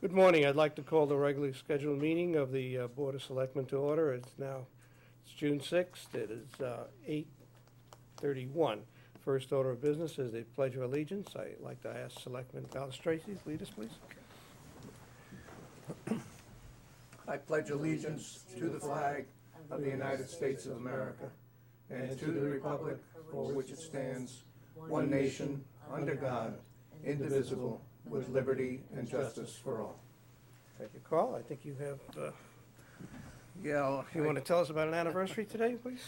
Good morning. I'd like to call the regularly scheduled meeting of the Board of Selectmen to order. It's June 6th. It is 8:31. First order of business is the Pledge of Allegiance. I'd like to ask Selectman Palastrellini, lead us, please. I pledge allegiance to the flag of the United States of America and to the republic for which it stands, one nation, under God, indivisible, with liberty and justice for all. Thank you, Carl. I think you have, Yeah, you want to tell us about an anniversary today, please?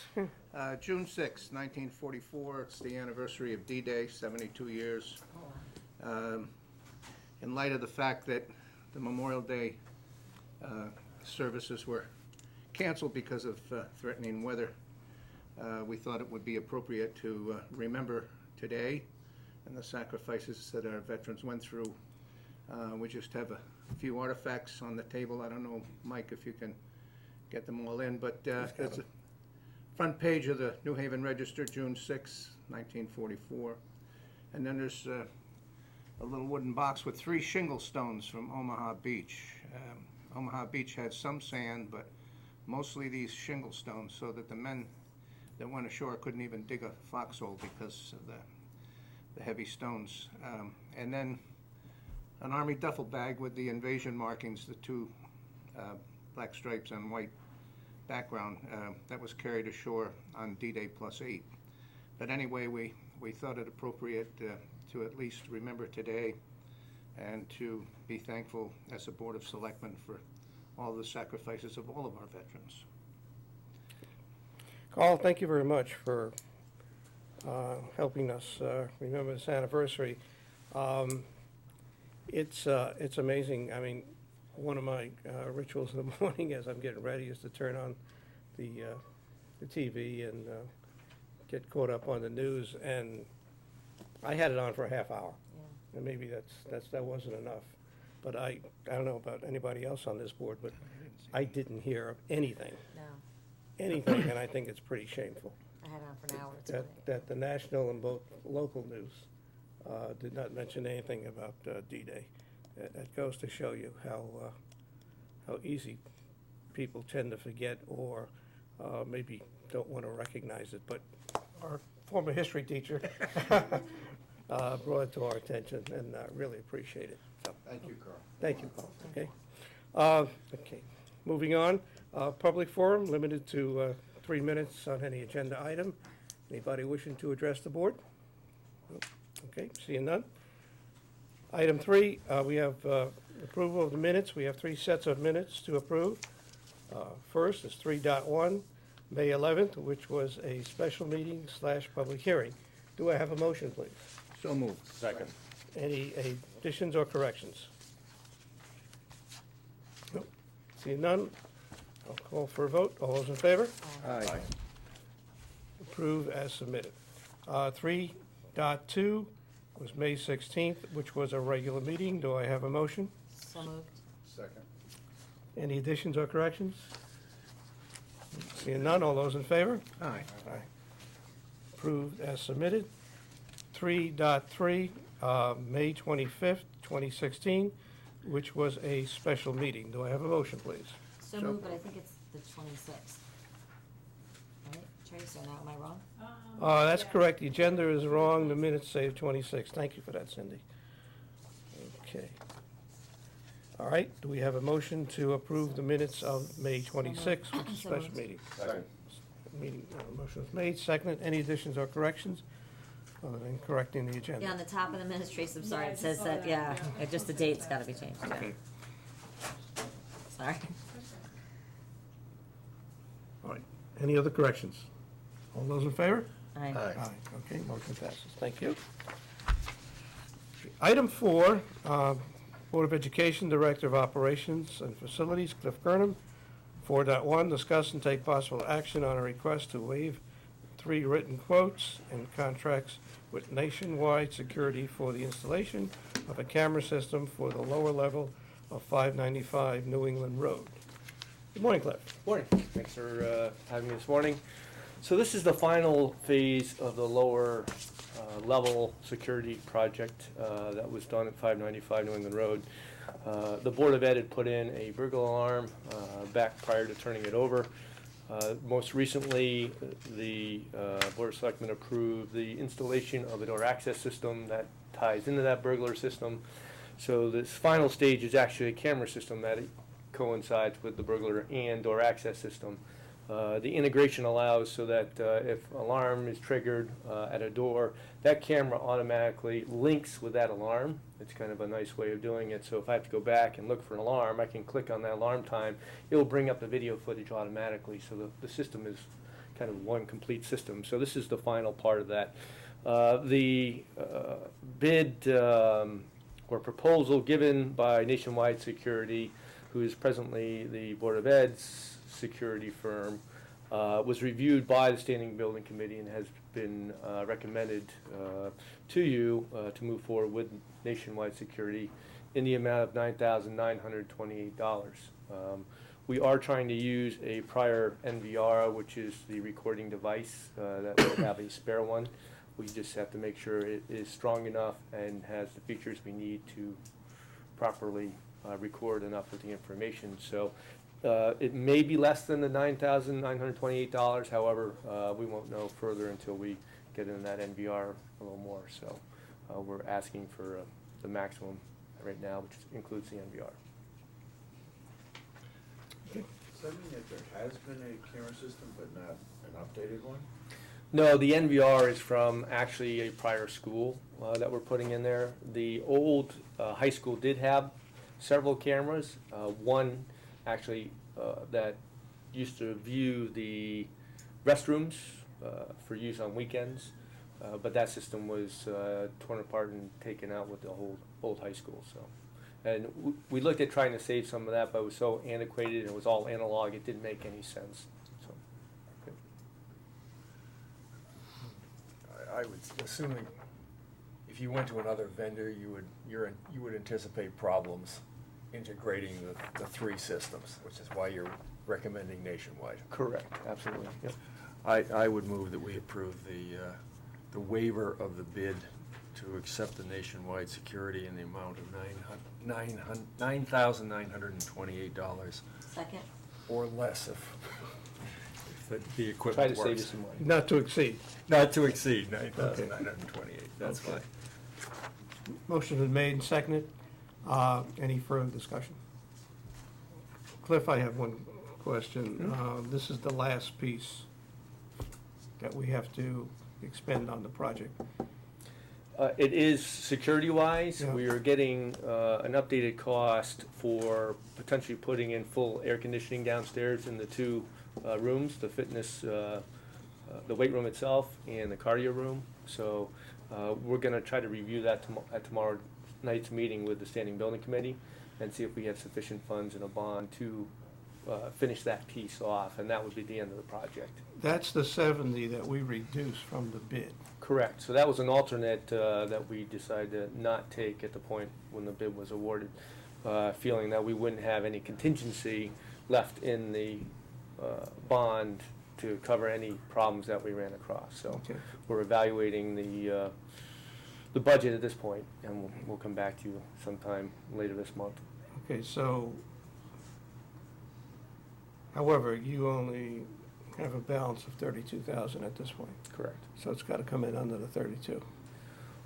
June 6, 1944, it's the anniversary of D-Day, 72 years. In light of the fact that the Memorial Day services were canceled because of threatening weather, we thought it would be appropriate to remember today and the sacrifices that our veterans went through. We just have a few artifacts on the table. I don't know, Mike, if you can get them all in, but it's a front page of the New Haven Register, June 6, 1944. And then there's a little wooden box with 3 shingle stones from Omaha Beach. Omaha Beach had some sand, but mostly these shingle stones, so that the men that went ashore couldn't even dig a foxhole because of the heavy stones. And then an Army duffel bag with the invasion markings, the 2 black stripes on white background, that was carried ashore on D-Day +8. But anyway, we thought it appropriate to at least remember today and to be thankful as a Board of Selectmen for all the sacrifices of all of our veterans. Carl, thank you very much for helping us remember this anniversary. It's amazing. I mean, one of my rituals in the morning as I'm getting ready is to turn on the TV and get caught up on the news. And I had it on for a half hour, and maybe that wasn't enough. But I don't know about anybody else on this board, but I didn't hear anything. No, Anything, and I think it's pretty shameful. I had it on for an hour. That the national and both local news did not mention anything about D-Day. That goes to show you how easy people tend to forget or maybe don't want to recognize it. But our former history teacher brought it to our attention, and really appreciate it. So, Thank you, Carl. thank you, Paul. Okay. Okay. Moving on. Public forum limited to 3 minutes on any agenda item. Anybody wishing to address the board? Okay, seeing none. Item 3, we have approval of the minutes. We have 3 sets of minutes to approve. First is 3.1, May 11th, which was a special meeting / public hearing. Do I have a motion, please? So moved. Second. Any additions or corrections? Nope. Seeing none, I'll call for a vote. All those in favor? Aye. Approve as submitted. 3.2 was May 16th, which was a regular meeting. Do I have a motion? So moved. Second. Any additions or corrections? Seeing none, all those in favor? Aye. Aye. Approved as submitted. 3.3, May 25th, 2016, which was a special meeting. Do I have a motion, please? So moved, but I think it's the 26th. Right, Tracy, or now, am I wrong? That's correct. The agenda is wrong. The minutes say 26. Thank you for that, Cindy. Okay. All right, do we have a motion to approve the minutes of May 26th, which is a So special moved. meeting? Second. Motion was made, seconded. Any additions or corrections other than correcting the agenda? Yeah, on the top of the minutes, Tracy, I'm sorry, it says that, yeah, just the date's gotta be changed, yeah. Okay. Sorry. All right. Any other corrections? All those in favor? Aye. Aye. Okay, motion passes. Thank you. Item 4, Board of Education Director of Operations and Facilities, Cliff Gurnham. 4.1, discuss and take possible action on a request to waive 3 written quotes and contracts with Nationwide Security for the installation of a camera system for the lower level of 595 New England Road. Good morning, Cliff. Morning. Thanks for having me this morning. So this is the final phase of the lower level security project that was done at 595 New England Road. The Board of Ed had put in a burglar alarm back prior to turning it over. Most recently, the Board of Selectmen approved the installation of a door access system that ties into that burglar system. So this final stage is actually a camera system that coincides with the burglar and door access system. The integration allows so that if alarm is triggered at a door, that camera automatically links with that alarm. It's kind of a nice way of doing it. So if I have to go back and look for an alarm, I can click on that alarm time. It will bring up the video footage automatically. So the system is kind of one complete system. So this is the final part of that. The bid or proposal given by Nationwide Security, who is presently the Board of Ed's security firm, was reviewed by the Standing Building Committee and has been recommended to you to move forward with Nationwide Security in the amount of $9,928. We are trying to use a prior NVR, which is the recording device that will have a spare one. We just have to make sure it is strong enough and has the features we need to properly record enough of the information. So it may be less than the $9,928. However, we won't know further until we get into that NVR a little more. So we're asking for the maximum right now, which includes the NVR. Does that mean that there has been a camera system but not an updated one? No, the NVR is from actually a prior school that we're putting in there. The old high school did have several cameras. One actually that used to view the restrooms for use on weekends, but that system was torn apart and taken out with the whole old high school. So, and we looked at trying to save some of that, but it was so antiquated and it was all analog, it didn't make any sense. So, okay. I would, assuming if you went to another vendor, you would anticipate problems integrating the three systems, which is why you're recommending Nationwide. Correct, absolutely. Yep. I would move that we approve the waiver of the bid to accept the Nationwide Security in the amount of $9,928 Second? or less if the Try equipment to save you works. some money. Not to exceed. Not to exceed $9,928. That's Okay. fine. Motion been made and seconded. Any further discussion? Cliff, I have one question. This is the last piece that we have to expend on the project. It is security-wise. Yeah. We are getting an updated cost for potentially putting in full air conditioning downstairs in the two rooms, the fitness, the weight room itself and the cardio room. So we're going to try to review that at tomorrow night's meeting with the Standing Building Committee and see if we have sufficient funds in a bond to finish that piece off, and that would be the end of the project. That's the 70 that we reduced from the bid. Correct. So that was an alternate that we decided to not take at the point when the bid was awarded, feeling that we wouldn't have any contingency left in the bond to cover any problems that we ran across. So Okay. we're evaluating the budget at this point, and we'll come back to you sometime later this month. Okay, so, however, you only have a balance of 32,000 at this point. Correct. So it's got to come in under the 32.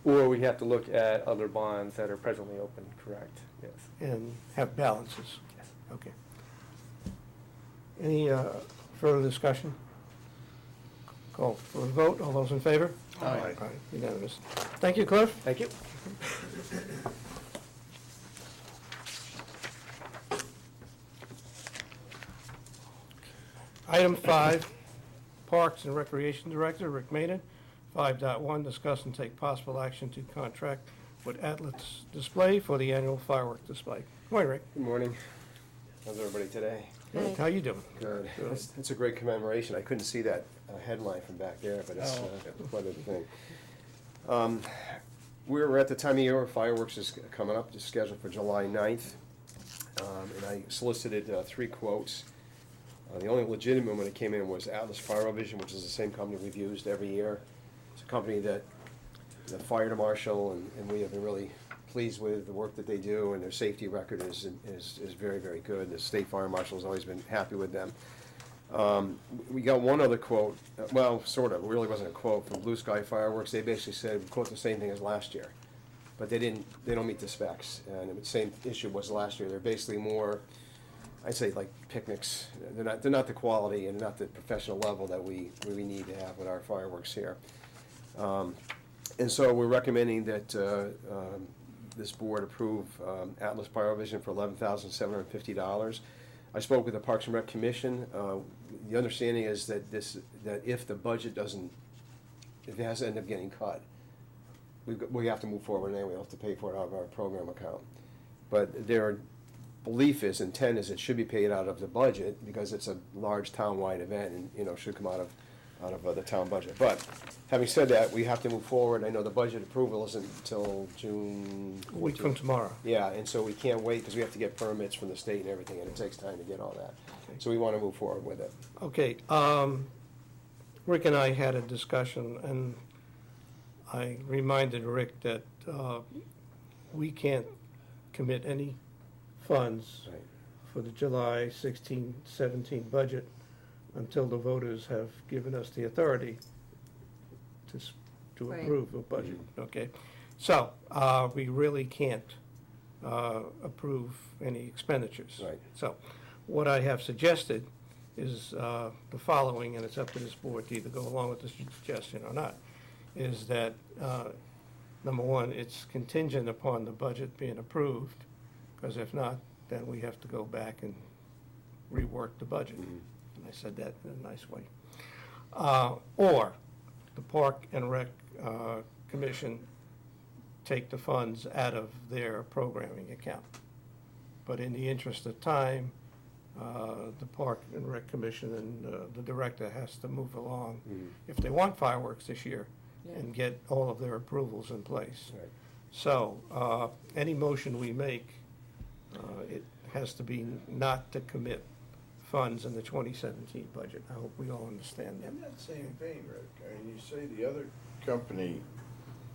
Or we have to look at other bonds that are presently open. Correct. Yes. And have balances. Yes. Okay. Any further discussion? Call for a vote. All those in favor? Aye. Aye, unanimous. Thank you, Cliff. Thank you. Item 5, Parks and Recreation Director, Rick Maiden. 5.1, discuss and take possible action to contract with Atlas Display for the annual firework display. Good morning, Rick. Good morning. How's everybody today? Good. How you doing? Good. It's a great commemoration. I couldn't see that headline from back there, but it's quite a thing. We're at the time of year where fireworks is coming up, it's scheduled for July 9th. And I solicited 3 quotes. The only legitimate one that came in was Atlas Fire Vision, which is the same company we've used every year. It's a company that the fire marshal, and we have been really pleased with the work that they do, and their safety record is very, very good. The state fire marshal's always been happy with them. We got one other quote, well, sort of, it really wasn't a quote, from Blue Sky Fireworks. They basically said, quote, the same thing as last year, but they don't meet the specs, and the same issue was last year. They're basically more, I'd say, like picnics. They're not the quality and not the professional level that we need to have with our fireworks here. And so we're recommending that this board approve Atlas Pyrovision for $11,750. I spoke with the Parks and Rec Commission. The understanding is that if the budget if it has to end up getting cut, we have to move forward anyway. We'll have to pay for it out of our program account. But their belief is, intent is, it should be paid out of the budget because it's a large town-wide event and, you know, should come out of the town budget. But having said that, we have to move forward. I know the budget approval isn't until June. A week from tomorrow. Yeah, and so we can't wait because we have to get permits from the state and everything, and it takes time to get all that. So we want to move forward with it. Okay, Rick and I had a discussion, and I reminded Rick that we can't commit any funds Right. for the July 16-17 budget until the voters have given us the authority to Right. approve a budget, okay? So, we really can't approve any expenditures. Right. So, what I have suggested is the following, and it's up to this board to either go along with this suggestion or not, is that, number one, it's contingent upon the budget being approved, because if not, then we have to go back and rework the budget. Mhm. And I said that in a nice way. Or the Park and Rec Commission take the funds out of their programming account. But in the interest of time, the Park and Rec Commission and the director has to move along Mhm. if they want fireworks this year Yeah. and get all of their approvals in place. Right. So, any motion we make, it has to be not to commit funds in the 2017 budget. I hope we all understand that. In that same vein, Rick, I mean, you say the other company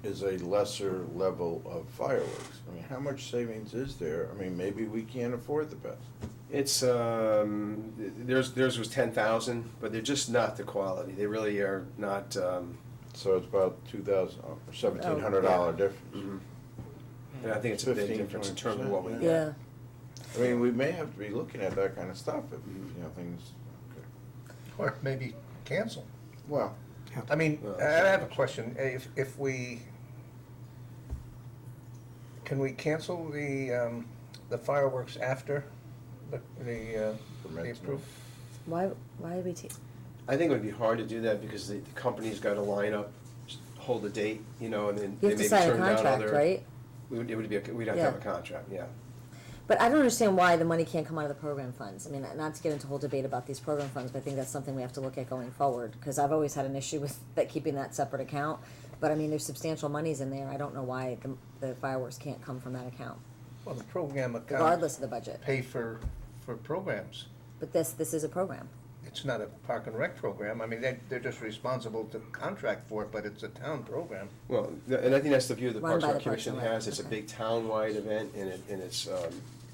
is a lesser level of fireworks. I mean, how much savings is there? I mean, maybe we can't afford the best. It's theirs was 10,000, but they're just not the quality. They really are not. So it's about $2,000 or $1,700 difference. Mhm. And I think it's a big 15, difference in terms of 20%, what we yeah. get. Yeah. I mean, we may have to be looking at that kind of stuff if, you know, things, Or maybe cancel. well, I mean, Well, I have a question. If we, can we cancel the fireworks after the Permits, no. approval? Why did we take, I think it would be hard to do that because the company's got to line up, hold a date, you know, and then you they have to maybe sign a turn down contract, other. right? We'd have to have a Yeah. contract, yeah. But I don't understand why the money can't come out of the program funds. I mean, not to get into a whole debate about these program funds, but I think that's something we have to look at going forward, because I've always had an issue with that, keeping that separate account. But I mean, there's substantial monies in there. I don't know why the fireworks can't come from that account, Well, the program account. regardless of the budget. Pay for programs. But this is a program. It's not a park and rec program. I mean, they're just responsible to contract for it, but it's a town program. Well, and I think that's the view the Run Parks by and the Rec Parks Commission and Rec, has. It's a okay. big town-wide event, and it's,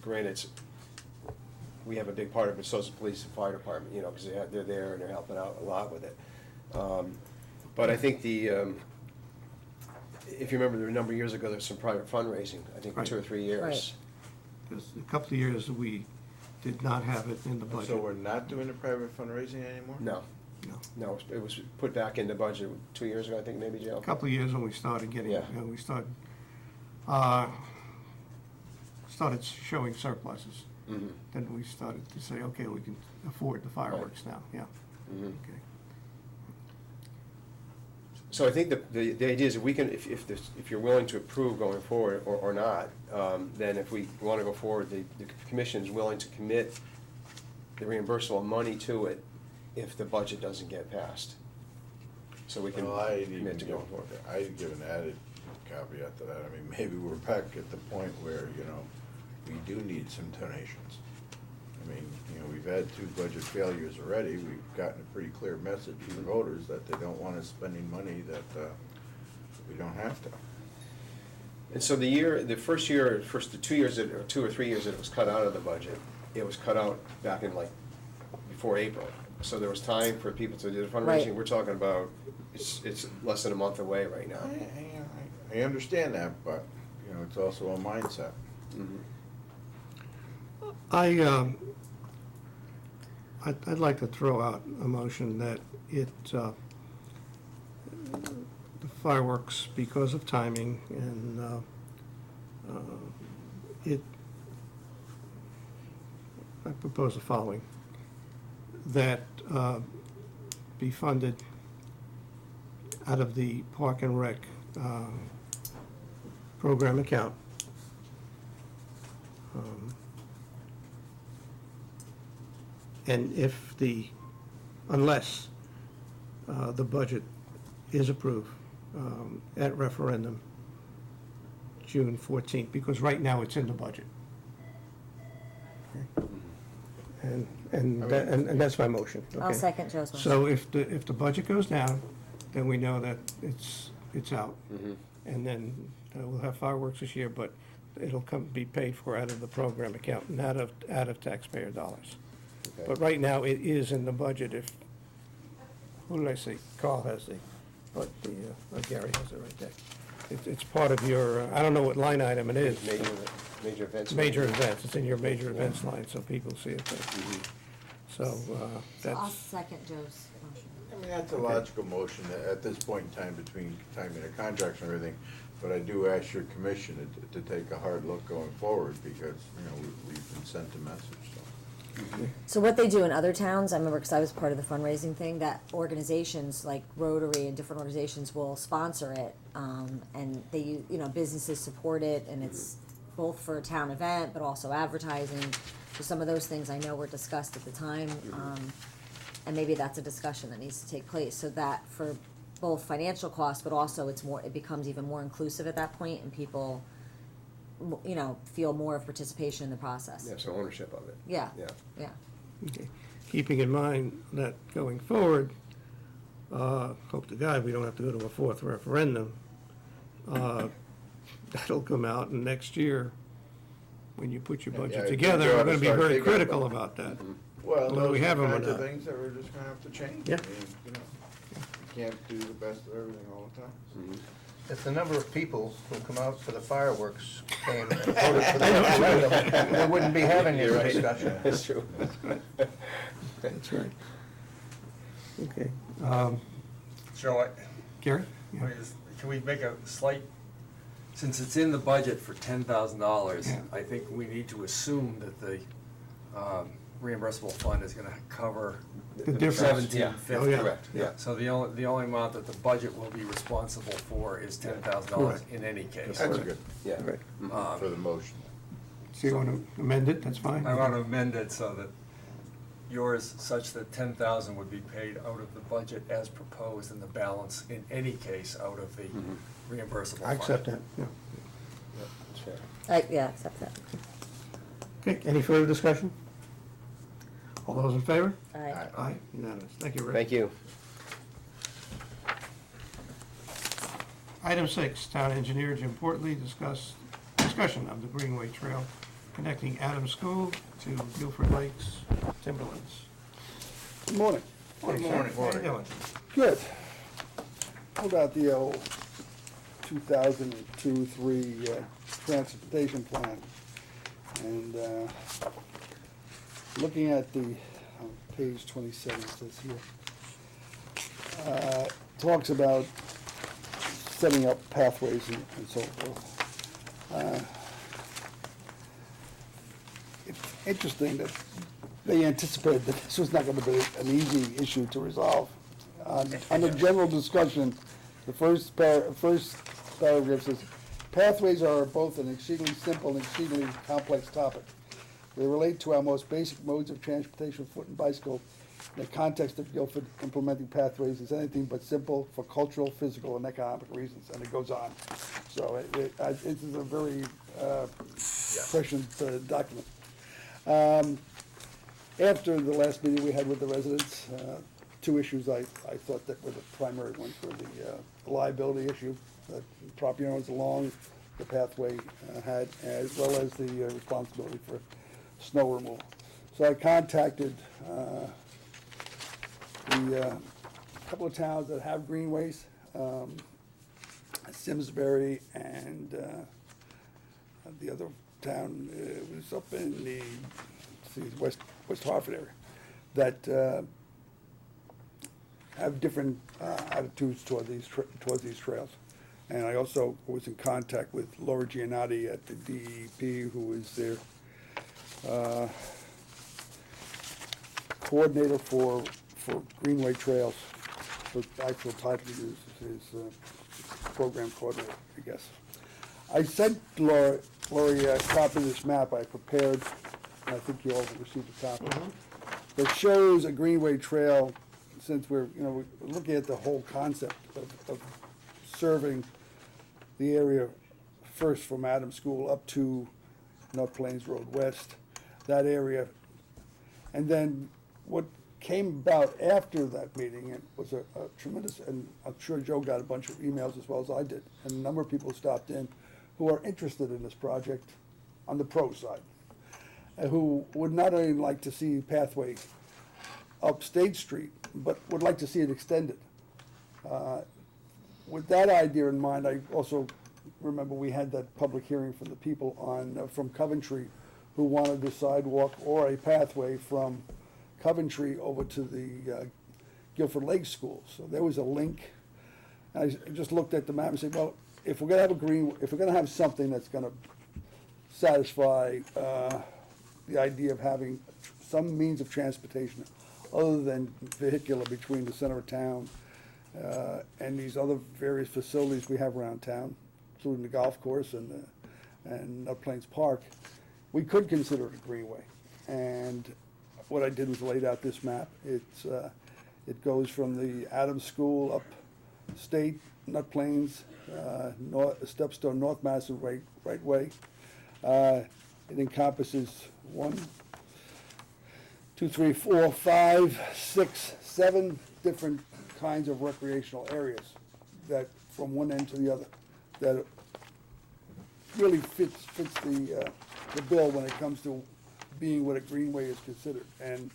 granted, we have a big part of it, so does the police and fire department, you know, because they're there and they're helping out a lot with it. But I think if you remember, a number of years ago, there was some private fundraising, I think for Right. 2 or 3 years. Right. Because a couple of years, we did not have it in the budget. so we're not doing the private fundraising anymore? No, No. no, it was put back in the budget 2 years ago, I think, maybe, Joe? A couple of years when we started getting, Yeah. we started showing surpluses. Mhm. Then we started to say, okay, we can afford the fireworks now, yeah. Mhm. Okay. So I think the idea is if we can, if you're willing to approve going forward or not, then if we want to go forward, the commission is willing to commit the reimbursable money to it if the budget doesn't get passed. So we can Well, I'd even commit to give, going forward. I'd give an added caveat to that. I mean, maybe we're back at the point where, you know, we do need some donations. I mean, you know, we've had 2 budget failures already. We've gotten a pretty clear message from voters that they don't want us spending money that, We don't have to. And so the first 2 years, or 2 or 3 years that it was cut out of the budget, it was cut out back in like before April. So there was time for people to do the fundraising. Right. We're talking about, it's less than a month away right now. I understand that, but, you know, it's also a mindset. I'd like to throw out a motion that the fireworks, because of timing, and I propose the following, that be funded out of the Park and Rec program account. And unless the budget is approved at referendum June 14th, because right now it's in the budget. Okay. And that's my motion. I'll okay? second Joe's motion. So if the budget goes down, then we know that it's out. And then we'll have fireworks this year, but it'll be paid for out of the program account, not out of taxpayer dollars. Okay. But right now, it is in the budget who did I say? Carl has but Gary has it right there. It's part of your, I don't know what line item it is. Major events. Major events, it's in your major events line, so people see it there. So, So I'll that's, second Joe's motion. I mean, that's a logical motion at this point in time between timing the contracts and everything, but I do ask your commission to take a hard look going forward, because, you know, we've been sent a message, so. So what they do in other towns, I remember because I was part of the fundraising thing, that organizations like Rotary and different organizations will sponsor it, and they, businesses support it, and it's both for a town event, but also advertising. So some of those things I know were discussed at the time, and maybe that's a discussion that needs to take place, so that for both financial costs, but also it becomes even more inclusive at that point, and people, feel more of participation in the process. Yeah, so ownership of it. Yeah, Yeah. yeah. okay. Keeping in mind that going forward, hope to God we don't have to go to a fourth referendum. That'll come out, and next year, when you put your Yeah, budget yeah, together, you we're ought to gonna be start very thinking critical about about that. Well, Whether those we are have the 'em or kinds of not. things that we're just gonna have to change. Yeah. I mean, you can't do the best of everything all the time. If the number of people who come out for the fireworks came and voted for the referendum, we wouldn't be having this discussion. That's true. That's right. Okay, Joe, Gary? Yeah. can we make a slight, since it's in the budget for $10,000, Yeah. I think we need to assume that the reimbursable fund is gonna cover The difference. $17.50. Oh, yeah. Correct, yeah. So the only amount that the budget will be responsible for is $10,000 Correct. in any case. That's good Yeah. Right. for the motion. So you want to amend it, that's fine? I want to amend it so that yours, such that 10,000 would be paid out of the budget as proposed, and the balance, in any case, out of the reimbursable I fund. accept that, yeah. That's fair. Yeah, accept that. Okay, any further discussion? All those in favor? All right. Aye, unanimous. Thank you, Rick. Thank you. Item 6, Town Engineer Jim Portley, discussion of the Greenway Trail connecting Adams School to Guilford Lakes Timberlands. Good morning. Good morning. How you doing? Good. How about the old 2002-3 transportation plan? And looking at the, on page 27 it says here, talks about setting up pathways and so forth. It's interesting that they anticipated that this was not going to be an easy issue to resolve. On the general discussion, the first paragraph says, pathways are both an exceedingly simple and exceedingly complex topic. They relate to our most basic modes of transportation, foot and bicycle. In the context of Guilford, implementing pathways is anything but simple for cultural, physical, and economic reasons, and it goes on. So it is a very prescient document. After the last meeting we had with the residents, two issues I thought that were the primary ones were the liability issue that property owners along the pathway had, as well as the responsibility for snow removal. So I contacted the couple of towns that have greenways, Simsbury and the other town was up in the West Hartford area, that have different attitudes toward these trails. And I also was in contact with Laura Giannotti at the DEP, who is their coordinator for Greenway Trails. The actual title is program coordinator, I guess. I sent Lori a copy of this map I prepared, and I think you all received a copy. That shows a Greenway Trail, since we're looking at the whole concept of serving the area first from Adams School up to North Plains Road West, that area. And then what came about after that meeting, it was a tremendous, and I'm sure Joe got a bunch of emails as well as I did, and a number of people stopped in who are interested in this project on the pro side, and who would not only like to see pathway up State Street, but would like to see it extended. With that idea in mind, I also remember we had that public hearing from the people from Coventry who wanted a sidewalk or a pathway from Coventry over to the Guilford Lake School. So there was a link. I just looked at the map and said, well, if we're gonna have something that's gonna satisfy the idea of having some means of transportation other than vehicular between the center of town and these other various facilities we have around town, including the golf course and North Plains Park, we could consider it a greenway. And what I did was laid out this map. It goes from the Adams School up State, North Plains, Stepstone, North Massive right way. It encompasses 1, 2, 3, 4, 5, 6, 7 different kinds of recreational areas that from one end to the other, that really fits the bill when it comes to being what a greenway is considered. And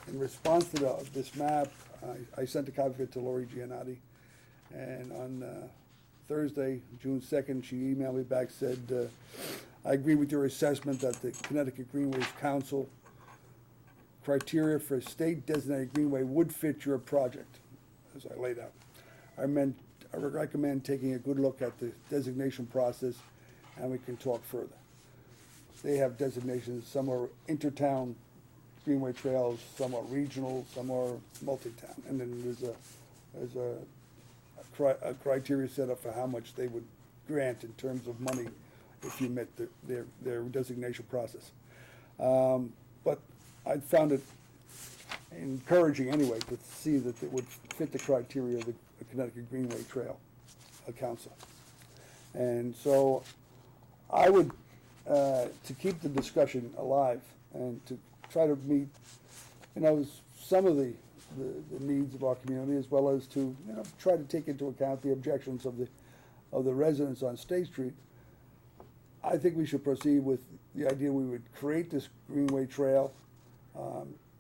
in response to this map, I sent a copy of it to Lori Giannotti, and on Thursday, June 2nd, she emailed me back, said, I agree with your assessment that the Connecticut Greenways Council criteria for a state designated greenway would fit your project, as I laid out. I recommend taking a good look at the designation process, and we can talk further. They have designations, some are intertown greenway trails, some are regional, some are multi-town. And then there's a criteria set up for how much they would grant in terms of money if you met their designation process. But I found it encouraging anyway to see that it would fit the criteria of the Connecticut Greenway Trail Council. And so I would, to keep the discussion alive and to try to meet, some of the needs of our community, as well as to, try to take into account the objections of the residents on State Street, I think we should proceed with the idea we would create this Greenway Trail.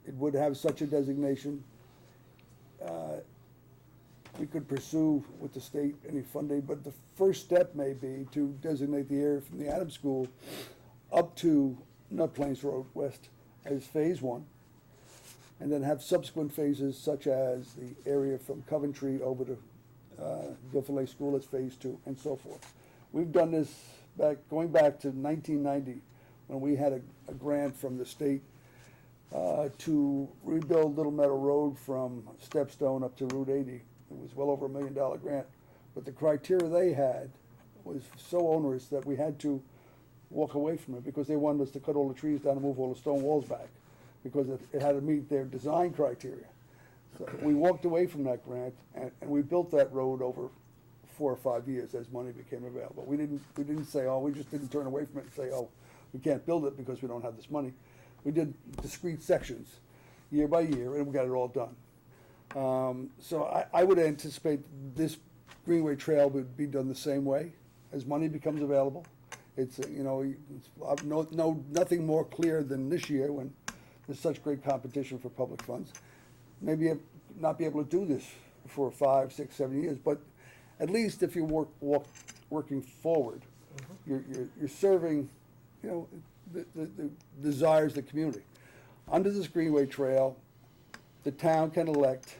It would have such a designation. We could pursue with the state any funding, but the first step may be to designate the area from the Adams School up to North Plains Road West as phase 1, and then have subsequent phases such as the area from Coventry over to Guilford Lake School as phase 2, and so forth. We've done this going back to 1990, when we had a grant from the state to rebuild Little Meadow Road from Stepstone up to Route 80. It was well over $1 million grant, but the criteria they had was so onerous that we had to walk away from it because they wanted us to cut all the trees down and move all the stone walls back because it had to meet their design criteria. So we walked away from that grant, and we built that road over 4 or 5 years as money became available. We didn't say, we just didn't turn away from it and say, we can't build it because we don't have this money. We did discrete sections, year by year, and we got it all done. So I would anticipate this Greenway Trail would be done the same way, as money becomes available. It's, nothing more clear than this year when there's such great competition for public funds. Maybe not be able to do this for 5, 6, 7 years, but at least if you're working forward, you're serving, the desires of the community. Under this Greenway Trail, the town can elect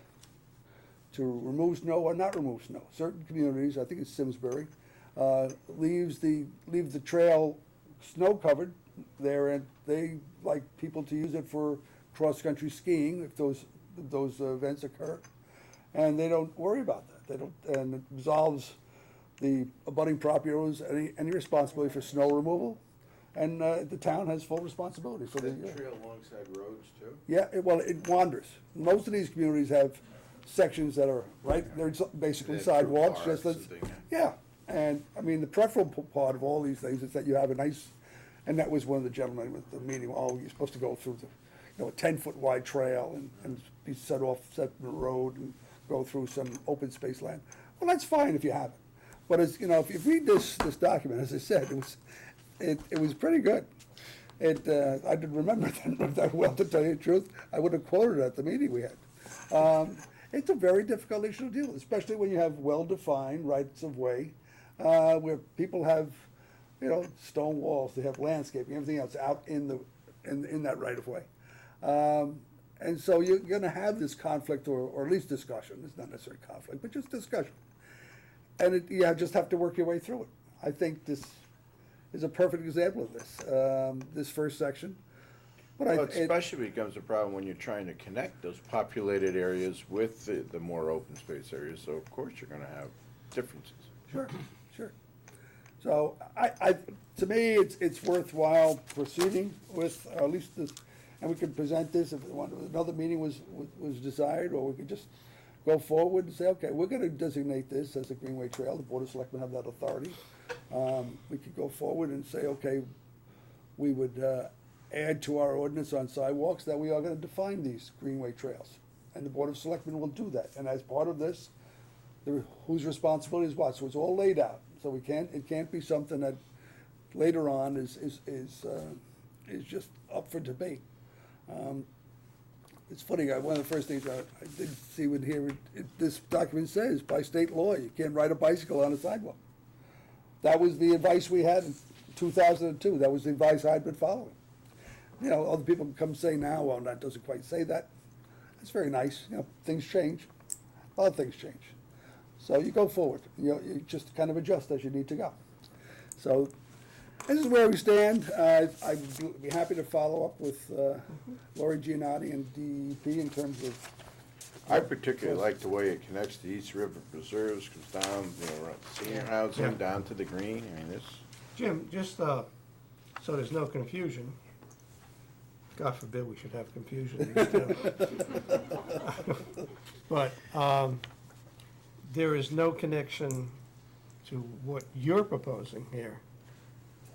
to remove snow or not remove snow. Certain communities, I think it's Simsbury, leave the trail snow covered there, and they like people to use it for cross-country skiing if those events occur, and they don't worry about that. They don't, and it absolves the abutting property owners any responsibility for snow removal, and the town has full responsibility for the. Is that trail alongside roads too? Yeah, it wanders. Most of these communities have sections that are they're basically They're through sidewalks, just forests as, and things. yeah. And, I mean, the preferable part of all these things is that you have a nice, and that was one of the gentlemen with the meeting, you're supposed to go through a 10-foot wide trail and be set from the road and go through some open space land. Well, that's fine if you have it. But if you read this document, as I said, it was pretty good. I didn't remember that well, to tell you the truth. I would have quoted it at the meeting we had. It's a very difficult issue to deal with, especially when you have well-defined rights of way, where people have, stone walls, they have landscaping, everything else out in that right of way. And so you're gonna have this conflict, or at least discussion. It's not necessarily conflict, but just discussion. And you just have to work your way through it. I think this is a perfect example of this first section. But Well, it especially becomes a problem when you're trying to connect those populated areas with the more open space areas, so of course you're gonna have differences. Sure. So to me, it's worthwhile proceeding with, at least this, and we could present this if another meeting was desired, or we could just go forward and say, okay, we're gonna designate this as a Greenway Trail. The Board of Selectmen have that authority. We could go forward and say, okay, we would add to our ordinance on sidewalks that we are gonna define these Greenway trails. And the Board of Selectmen will do that. And as part of this, whose responsibility is what? So it's all laid out. So it can't be something that later on is just up for debate. It's funny, one of the first things I did see would hear, this document says, by state law, you can't ride a bicycle on a sidewalk. That was the advice we had in 2002. That was the advice I'd been following. Other people can come say now, well, that doesn't quite say that. That's very nice. Things change. A lot of things change. So you go forward. You just kind of adjust as you need to go. So this is where we stand. I'd be happy to follow up with Lori Giannotti and DEP in terms of. I particularly like the way it connects to East River Preserves, comes down, senior housing, Yeah. down to the green. I mean, Jim, just so there's no confusion, God forbid we should have confusion. But there is no connection to what you're proposing here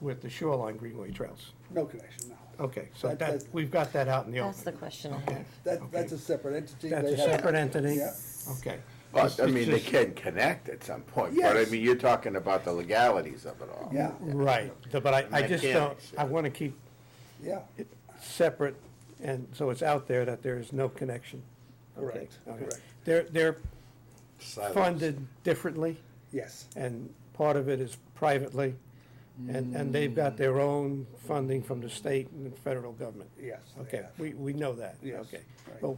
with the shoreline Greenway trails. No connection, no. Okay, so That- we've got that out in the open. That's the question I Okay. have. That's a separate entity. That's They a have- separate entity? Yeah. Okay. but, I mean, they It's can connect at some point, but I Yes. mean, you're talking about the legalities of it all. Yeah, Right, but I just don't, Mechanics, yeah. I want to keep yeah, it separate, and so it's out there that there is no connection. Okay, correct, okay. correct. They're Silos. funded differently, Yes, and part of it is privately, and they've got their own funding from the state and the federal government. yes. they Okay, have. we know that, Yes, okay. right. Well,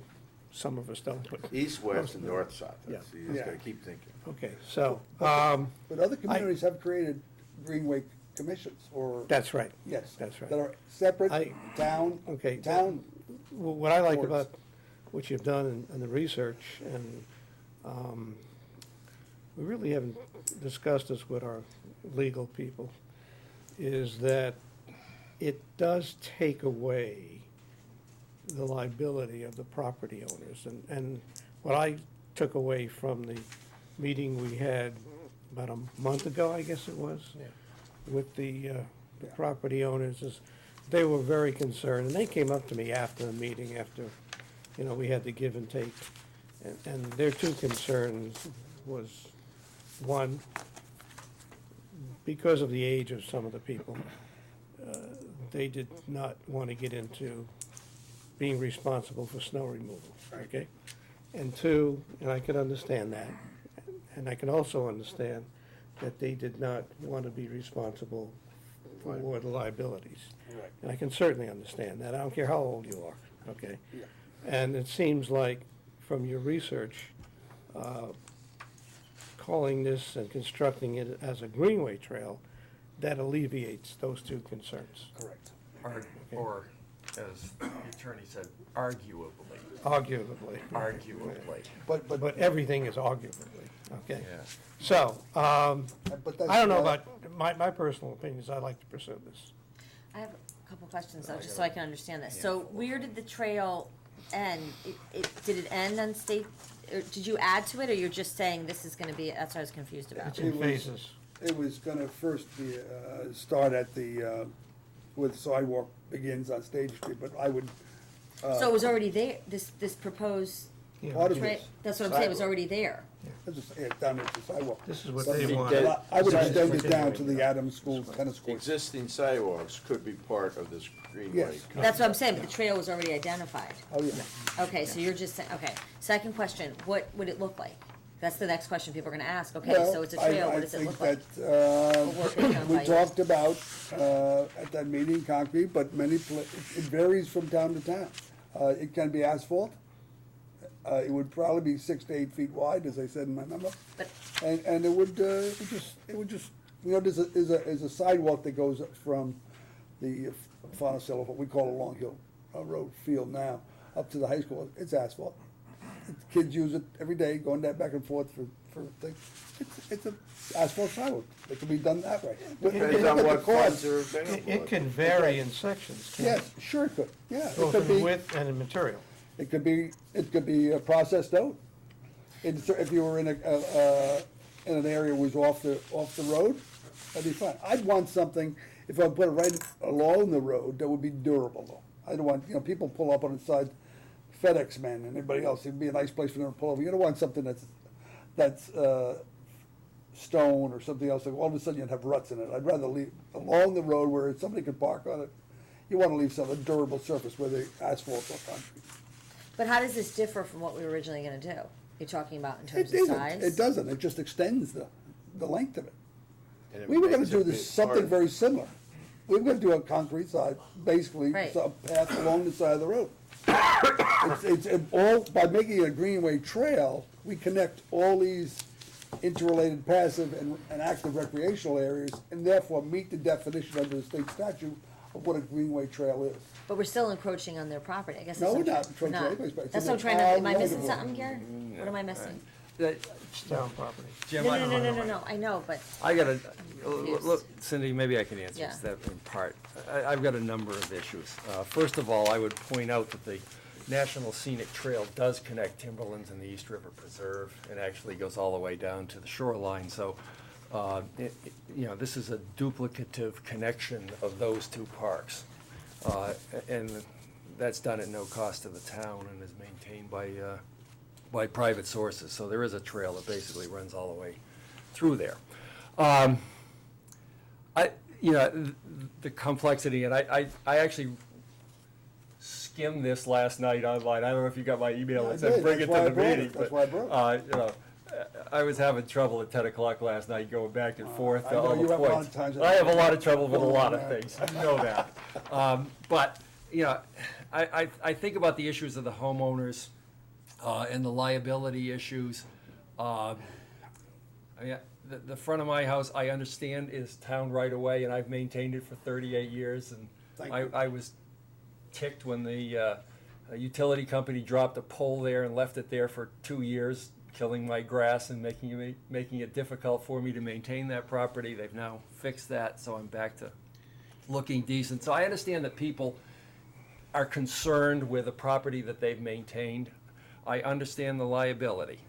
some of us don't, but, East, west, and north, south. Yeah. You just Yeah. gotta keep thinking. okay, so, But other communities have created Greenway commissions, or, that's right. yes. that's right. That are separate, I- town, Okay. town, What I like boards. about what you've done and the research, and we really haven't discussed this with our legal people, is that it does take away the liability of the property owners. And what I took away from the meeting we had about a month ago, I guess it was, with the property owners, is they were very concerned, and they came up to me after the meeting, after, we had the give and take, and their two concerns was One, because of the age of some of the people, they did not want to get into being responsible for snow removal, okay? And two, and I can understand that, and I can also understand that they did not want to be responsible for the liabilities. Right. And I can certainly understand that, I don't care how old you are, okay? Yeah. And it seems like, from your research, calling this and constructing it as a Greenway trail, that alleviates those two concerns, Correct. Or, as the attorney said, arguably. arguably. Arguably. But everything is arguably, okay? Yeah. So, But that's, I don't know about, my personal opinion is I'd like to pursue this. I have a couple questions though, just so I can understand this. So where did the trail end? Did it end on state, or did you add to it, or you're just saying this is gonna be, that's what I was confused about? It's in It was- phases. It was gonna first be, start at the, where the sidewalk begins on State Street, but I would. So it was already there, this proposed, Yeah, Part of tra- it. that's what I'm saying, it was already there. Down at the sidewalk. This is what But- they But- want. That- I would That's extend it down to the Adams School tennis court. Existing sidewalks could be part of this Greenway. Yes. That's what I'm saying, but the trail was already identified. Oh, yeah. Okay, so you're just saying, okay. Second question, what would it look like? That's the next question people are gonna ask. Okay, Well, so it's a trail, what does it look like? I think that, Or work it out by we you. talked about, at that meeting, concrete, but it varies from town to town. It can be asphalt. It would probably be 6 to 8 feet wide, as I said in my memo. But, And it would just, you know, there's a sidewalk that goes up from the Monticello, what we call a Long Hill Road field now, up to the high school. It's asphalt. Kids use it every day, going back and forth for things. It's a asphalt sidewalk. It can be done that way. But Depends look on at the what funds cost. are It available. can vary in sections, can't Yes, sure it could, yeah. it? It Both could in be, width and in material. it could be processed out. If you were in an area that was off the road, that'd be fine. I'd want something, if I put it right along the road, that would be durable though. I don't want, people pull up on the side, FedEx man and everybody else, it'd be a nice place for them to pull over. You don't want something that's stone or something else, like all of a sudden you'd have ruts in it. I'd rather leave along the road where somebody could park on it. You wanna leave some, a durable surface where the asphalt or concrete. but how does this differ from what we were originally gonna do? You're talking about in It terms of isn't, size? it doesn't, it just extends the length of it. And it We were gonna makes do a this, big something part- very similar. We were gonna do a concrete side, basically, Right. a path along the side of the road. It's all, by making a Greenway trail, we connect all these interrelated passive and active recreational areas, and therefore meet the definition under the state statute of what a Greenway trail is. But we're still encroaching on their property, I guess. No, that's we're what I'm not trying- encroaching we're on not. anybody's property. That's It's what I'm trying to, all am I missing right. something, Gary? What am I missing? It's town property. Jim, No, I- no, no, no, no, no, I know, but, I got a, Confused. look, Cindy, maybe I can answer Yeah. that in part. I've got a number of issues. First of all, I would point out that the National Scenic Trail does connect Timberlands and the East River Preserve, and actually goes all the way down to the shoreline, so, this is a duplicative connection of those two parks. And that's done at no cost to the town and is maintained by private sources, so there is a trail that basically runs all the way through there. The complexity, and I actually skimmed this last night online. I don't know if you got my email Yeah, I that said did. bring it That's why to I the brought it. meeting. That's but, why I brought I was having trouble at 10 o'clock last night going back and forth I to know all you the have a lot points. of times. I have a lot of trouble with a Oh, lot of man. things, you know that. But, I think about the issues of the homeowners and the liability issues. The front of my house, I understand, is town right away, and I've maintained it for 38 years, and Thank you. I was ticked when the utility company dropped a pole there and left it there for 2 years, killing my grass and making it difficult for me to maintain that property. They've now fixed that, so I'm back to looking decent. So I understand that people are concerned with the property that they've maintained. I understand the liability.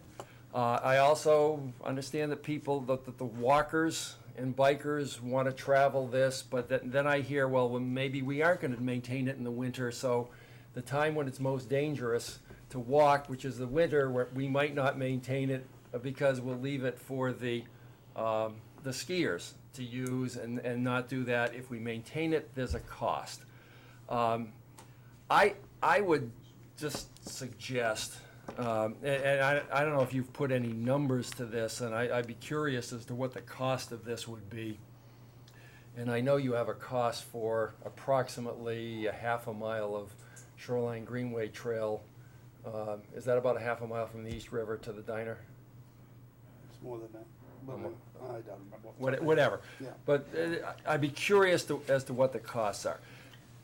I also understand that that the walkers and bikers want to travel this, but then I hear, well, maybe we aren't going to maintain it in the winter, so the time when it's most dangerous to walk, which is the winter, where we might not maintain it because we'll leave it for the the skiers to use and not do that. If we maintain it, there's a cost. I would just suggest, and I don't know if you've put any numbers to this, and I'd be curious as to what the cost of this would be. And I know you have a cost for approximately a half a mile of Shoreline Greenway Trail. Is that about a half a mile from the East River to the diner? It's more than that. But I don't remember. Whatever. Yeah. But I'd be curious as to what the costs are.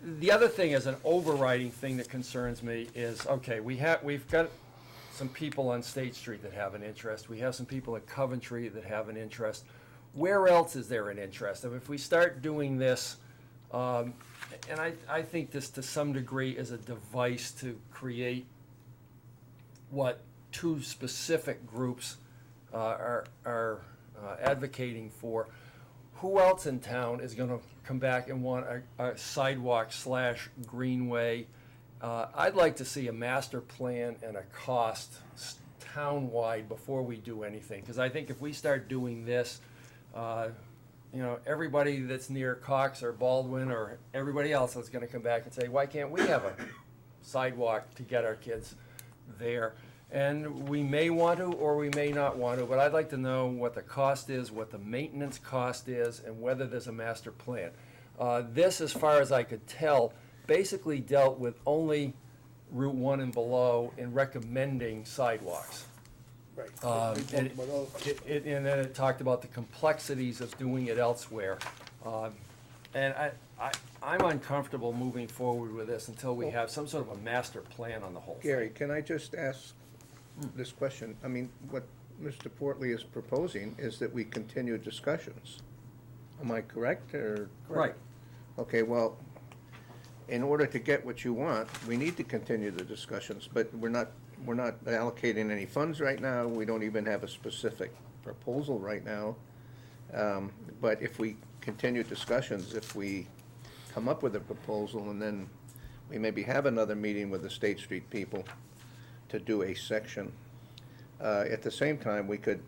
The other thing is an overriding thing that concerns me is, okay, we've got some people on State Street that have an interest. We have some people at Coventry that have an interest. Where else is there an interest? And if we start doing this, and I think this to some degree is a device to create what two specific groups are advocating for. Who else in town is going to come back and want a sidewalk / greenway? I'd like to see a master plan and a cost town-wide before we do anything, because I think if we start doing this, everybody that's near Cox or Baldwin or everybody else is going to come back and say, why can't we have a sidewalk to get our kids there? And we may want to or we may not want to, but I'd like to know what the cost is, what the maintenance cost is, and whether there's a master plan. This, as far as I could tell, basically dealt with only Route 1 and below in recommending sidewalks. Right. And then it talked about the complexities of doing it elsewhere. And I'm uncomfortable moving forward with this until we have some sort of a master plan on the whole thing. Gary, can I just ask this question? I mean, what Mr. Portley is proposing is that we continue discussions. Am I correct, or? Right. Okay, well, in order to get what you want, we need to continue the discussions, but we're not allocating any funds right now. We don't even have a specific proposal right now. But if we continue discussions, if we come up with a proposal, and then we maybe have another meeting with the State Street people to do a section, at the same time, we could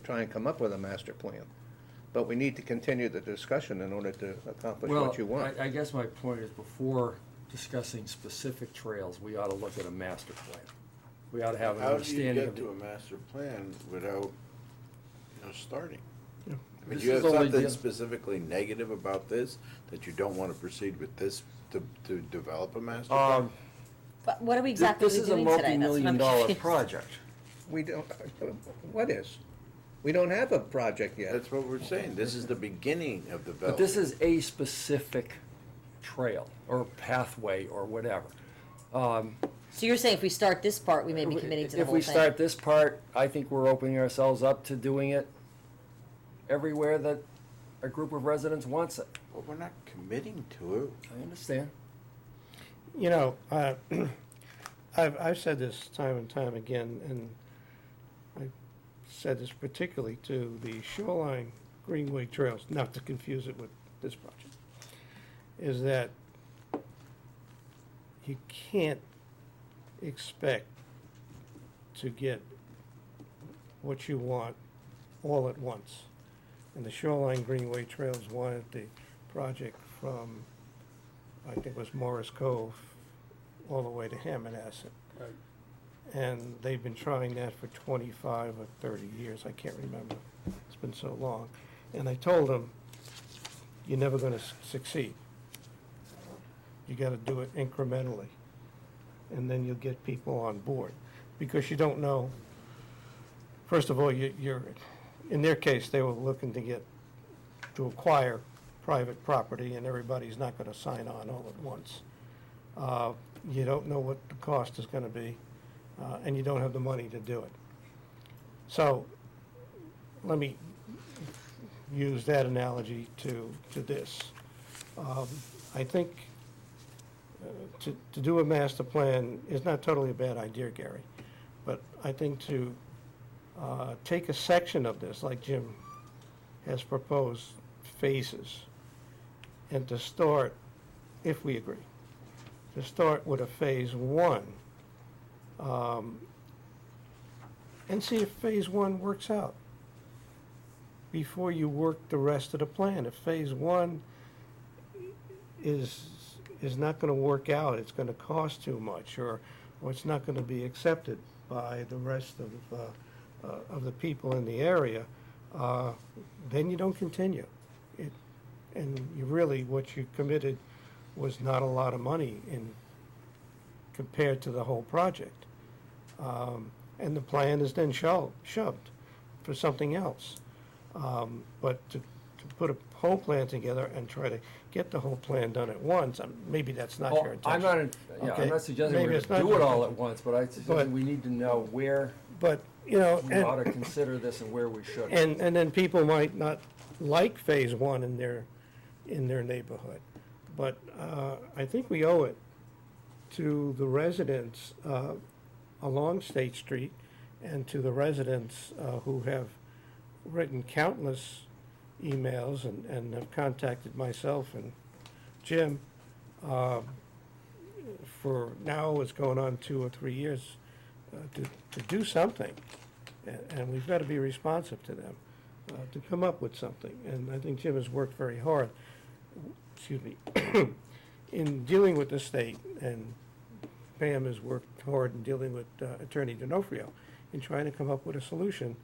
try and come up with a master plan. But we need to continue the discussion in order to accomplish what you want. I guess my point is, before discussing specific trails, we ought to look at a master plan. We ought to have an understanding How of do you it. get to a master plan without, starting? Yeah. I mean, This do you have is only something the- specifically negative about this, that you don't want to proceed with this to develop a master plan? But what are we exactly This is a doing today? That's what I'm multi-million-dollar confused. project. We don't, what is? We don't have a project yet. That's what we're saying. This is the beginning of But development. this is a specific trail or pathway or whatever. So you're saying if we start this part, we may be committing to the If whole we thing? start this part, I think we're opening ourselves up to doing it everywhere that a group of residents wants it. Well, we're not committing to it. I understand. I've said this time and time again, and I said this particularly to the Shoreline Greenway Trails, not to confuse it with this project, is that you can't expect to get what you want all at once. And the Shoreline Greenway Trails wanted the project from, I think it was Morris Cove, all the way to Hammonasset. Right. And they've been trying that for 25 or 30 years, I can't remember. It's been so long. And I told them, you're never gonna succeed. You gotta do it incrementally. And then you'll get people on board. Because you don't know, first of all, you're, in their case, they were looking to acquire private property, and everybody's not gonna sign on all at once. You don't know what the cost is gonna be, and you don't have the money to do it. So, let me use that analogy to this. I think to do a master plan is not totally a bad idea, Gary, but I think to take a section of this, like Jim has proposed, phases, and to start, if we agree, to start with a phase one, and see if phase one works out. before you work the rest of the plan. If phase one is not gonna work out, it's gonna cost too much, or it's not gonna be accepted by the rest of the people in the area, then you don't continue. And you really, what you committed was not a lot of money compared to the whole project. And the plan is then shoved for something else. But to put a whole plan together and try to get the whole plan done at once, maybe that's not your intention. I'm not, Okay. I'm not suggesting Maybe we're it's not gonna do your it all intention. at once, but I suggest we need to know where But, we ought to consider this and where we shouldn't. and then people might not like phase one in their neighborhood. But I think we owe it to the residents along State Street and to the residents who have written countless emails and have contacted myself and Jim for now it's going on 2 or 3 years to do something. And we've got to be responsive to them to come up with something. And I think Jim has worked very hard, excuse me, in dealing with the state, and Pam has worked hard in dealing with Attorney D'Onofrio in trying to come up with a solution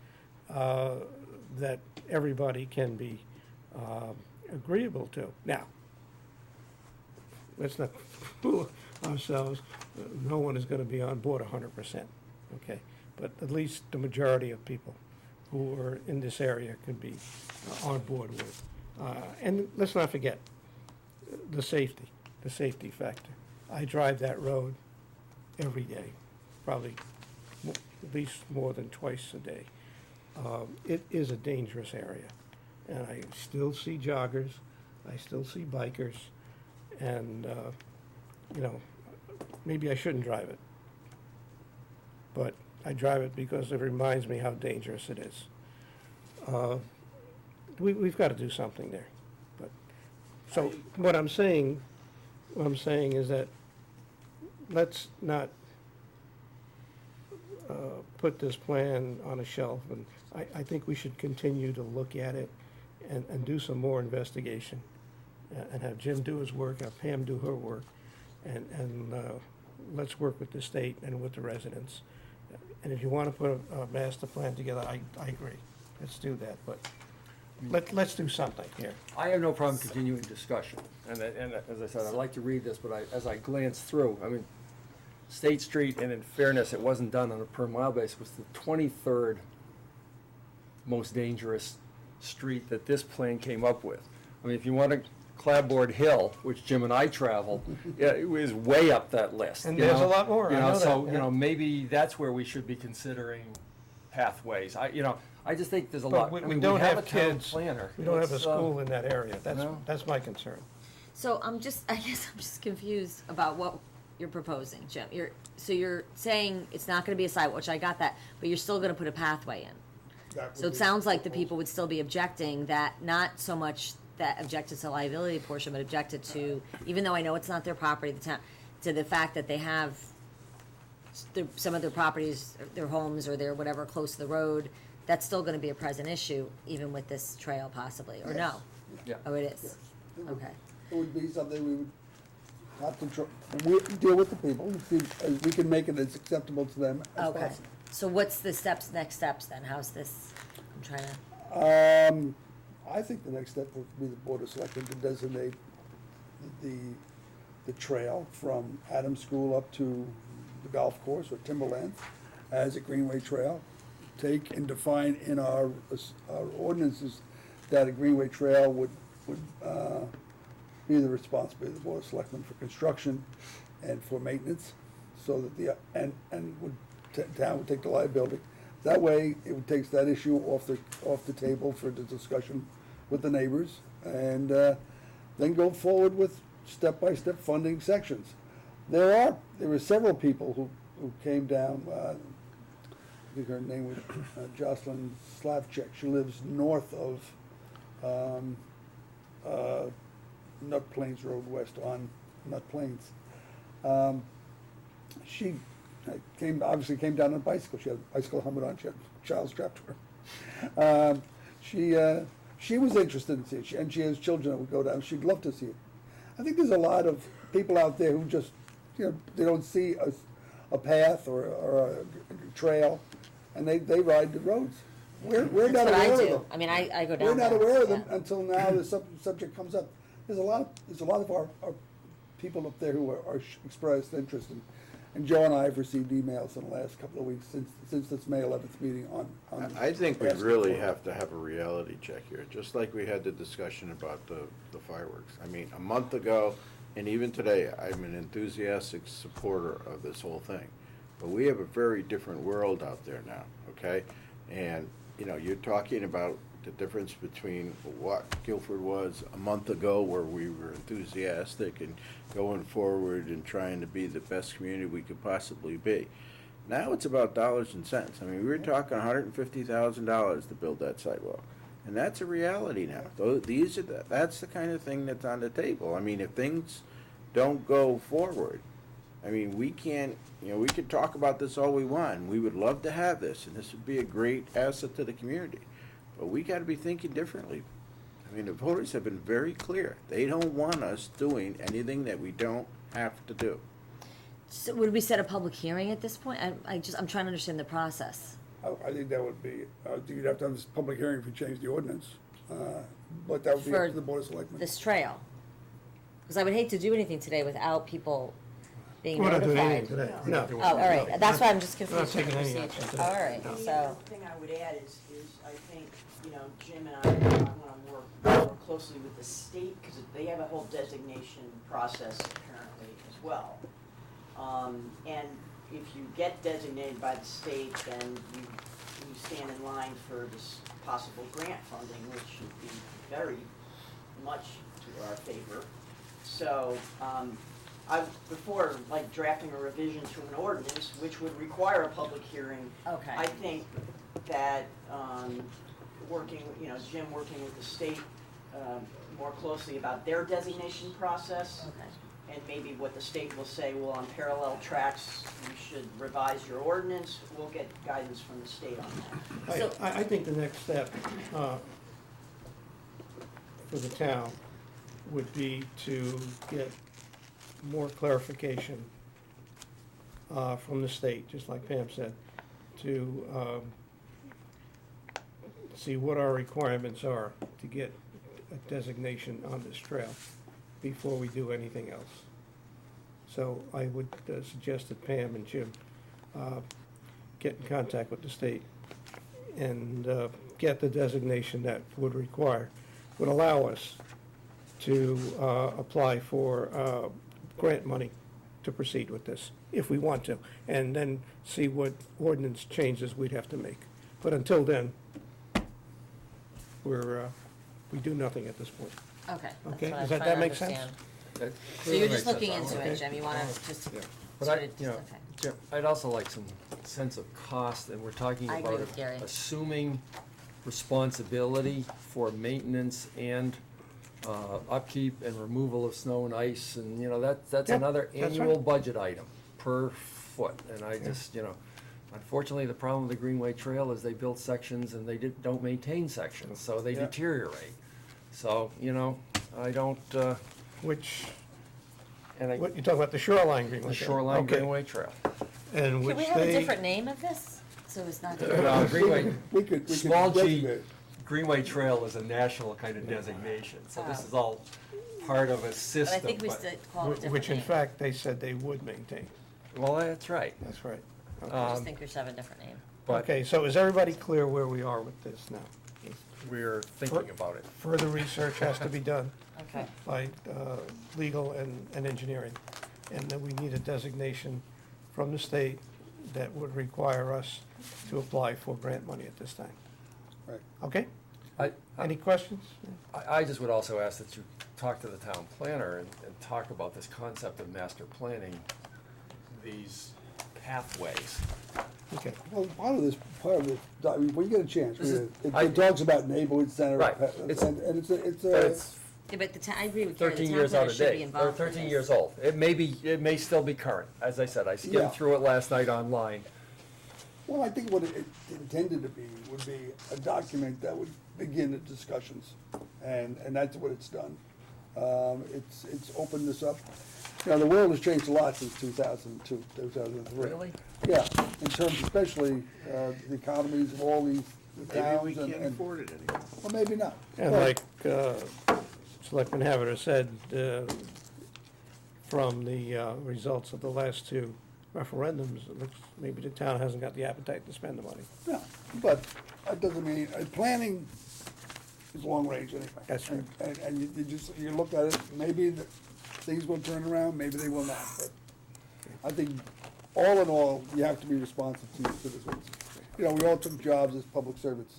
that everybody can be agreeable to. Now, let's not fool ourselves. No one is going to be on board 100%, okay? But at least the majority of people who are in this area can be on board with. And let's not forget the safety factor. I drive that road every day, probably at least more than twice a day. It is a dangerous area, and I still see joggers, I still see bikers, and, maybe I shouldn't drive it. But I drive it because it reminds me how dangerous it is. We've got to do something there. But so what I'm saying is that let's not put this plan on a shelf, and I think we should continue to look at it and do some more investigation, and have Jim do his work, have Pam do her work, and let's work with the state and with the residents. And if you want to put a master plan together, I agree. Let's do that, but let's do something here. I have no problem continuing discussion, and as I said, I'd like to read this, but as I glance through, I mean, State Street, and in fairness, it wasn't done on a per mile basis, was the 23rd most dangerous street that this plan came up with. I mean, if you want to, Clapboard Hill, which Jim and I traveled, yeah, it was way up that list. And you there's know? a lot more, You I know, know so, that, you yeah. know, maybe that's where we should be considering pathways. I just think there's a lot. But I we mean, don't have have a town kids, planner. we don't have a Let's, school in that area. no. That's my concern. So I guess I'm just confused about what you're proposing, Jim. You're saying it's not gonna be a sidewalk, which I got that, but you're still gonna put a pathway in. So it sounds like the people would still be objecting that, not so much that objected to the liability portion, but objected to, even though I know it's not their property, the town, to the fact that they have some of their properties, their homes or their whatever close to the road, that's still gonna be a present issue, even with this trail possibly, or no? Yeah. Oh, it is? It would- Okay. It would be something we would have to deal with the people, and see if we can make it as acceptable to them as Okay. possible. So what's the next steps then? How's this, I'm trying to, I think the next step would be the Board of Selectmen to designate the trail from Adams School up to the golf course or Timberland as a Greenway trail. Take and define in our ordinances that a Greenway trail would be the responsibility of the Board of Selectmen for construction and for maintenance, so that and town would take the liability. That way, it takes that issue off the table for the discussion with the neighbors, and then go forward with step-by-step funding sections. There were several people who came down, I think her name was Jocelyn Slavchek. She lives north of Nut Plains Road West on Nut Plains. She obviously came down on a bicycle. She had a bicycle helmet on. She had a child strapped to her. She was interested in seeing it, and she has children that would go down. She'd love to see it. I think there's a lot of people out there who just, they don't see a path or a trail, and they ride the roads. We're That's not what aware I of do. them. I mean, I go down We're not there, aware of them yeah. until now the subject comes up. There's a lot of our people up there who are expressed interest in. And Joe and I have received emails in the last couple of weeks since this May 11th meeting on. I think we asking really for it. have to have a reality check here, just like we had the discussion about the fireworks. I mean, a month ago, and even today, I'm an enthusiastic supporter of this whole thing. But we have a very different world out there now, okay? And, you're talking about the difference between what Guilford was a month ago, where we were enthusiastic and going forward and trying to be the best community we could possibly be. Now it's about dollars and cents. I mean, we were talking $150,000 to build that sidewalk, and that's a reality now. That's the kind of thing that's on the table. I mean, if things don't go forward, I mean, we can't. We could talk about this all we want. And we would love to have this, and this would be a great asset to the community. But we got to be thinking differently. I mean, the voters have been very clear. They don't want us doing anything that we don't have to do. So would we set a public hearing at this point? I'm trying to understand the process. I think that would be, you'd have to have this public hearing if you change the ordinance. But that would be up For to the Board of Selectmen. this trail. Because I would hate to do anything today without people being We're not doing notified. anything today, no. Oh, all right, that's why I'm just We're not confused with the taking any procedure. action All today. right, No. so, The other thing I would add is I think, Jim and I want to work more closely with the state, because they have a whole designation process apparently as well. And if you get designated by the state, then you stand in line for this possible grant funding, which should be very much to our favor. So, before drafting a revision to an ordinance, which would require a public hearing, okay. I think that, Jim working with the state more closely about their designation process, Okay. and maybe what the state will say, well, on parallel tracks, you should revise your ordinance, we'll get guidance from the state on that. So- I think the next step for the town would be to get more clarification from the state, just like Pam said, to see what our requirements are to get a designation on this trail before we do anything else. So I would suggest that Pam and Jim get in contact with the state and get the designation that would allow us to apply for grant money to proceed with this, if we want to, and then see what ordinance changes we'd have to make. But until then, we do nothing at this point. Okay, that's Okay, what does I'm that trying to make sense? understand. So you're just looking into it, Jim, you wanna just But sort I, of, you know, okay. Jim, I'd also like some sense of cost, and we're talking I agree about with Gary. assuming responsibility for maintenance and upkeep and removal of snow and ice, and, that's Yeah, another that's right. annual budget item per foot. And I just, unfortunately, the problem with the Greenway Trail is they build sections and they don't maintain sections, so they Yeah. deteriorate. So, I don't, Which, and I, what, you talk about the shoreline Greenway? the Trail? shoreline Okay. Greenway Trail. And Can which we have a they, different name of this? So it's not. Greenway, We could Small G, designate. Greenway Trail is a national kind of designation, so this Oh. is all part of a But I system. think we should call it a different which in name. fact, they said they would maintain. Well, that's right. That's right. I just Um, think we should have a different name. But Okay, so is everybody clear where we are with this now? we're thinking about it. Further research has to be done Okay. by legal and engineering. And then we need a designation from the state that would require us to apply for grant money at this time. Right. Okay? I, Any questions? I just would also ask that you talk to the town planner and talk about this concept of master planning, these pathways. Okay. Well, part of this, I mean, when you get a chance, This is- it talks about neighborhood center. Right. And it's But a, it's Yeah, but the town, I agree with Gary, the 13 town years planner out of should be date, or involved in 13 this. years old. It may still be current. As I said, I Yeah. skimmed through it last night online. Well, I think what it intended to be would be a document that would begin the discussions, and that's what it's done. It's opened this up. You know, the world has changed a lot since 2002, 2003. Really? Yeah, in terms especially, the economies of all these Maybe towns we can't and, afford it anymore. well, maybe not. And But- like Selectman Haverter said, from the results of the last two referendums, it looks maybe the town hasn't got the appetite to spend the money. No, but that doesn't mean, planning is long range anyway. That's right. And you just, you look at it, maybe things will turn around, maybe they will not, but I think, all in all, you have to be responsive to your citizens. You know, we all took jobs as public servants,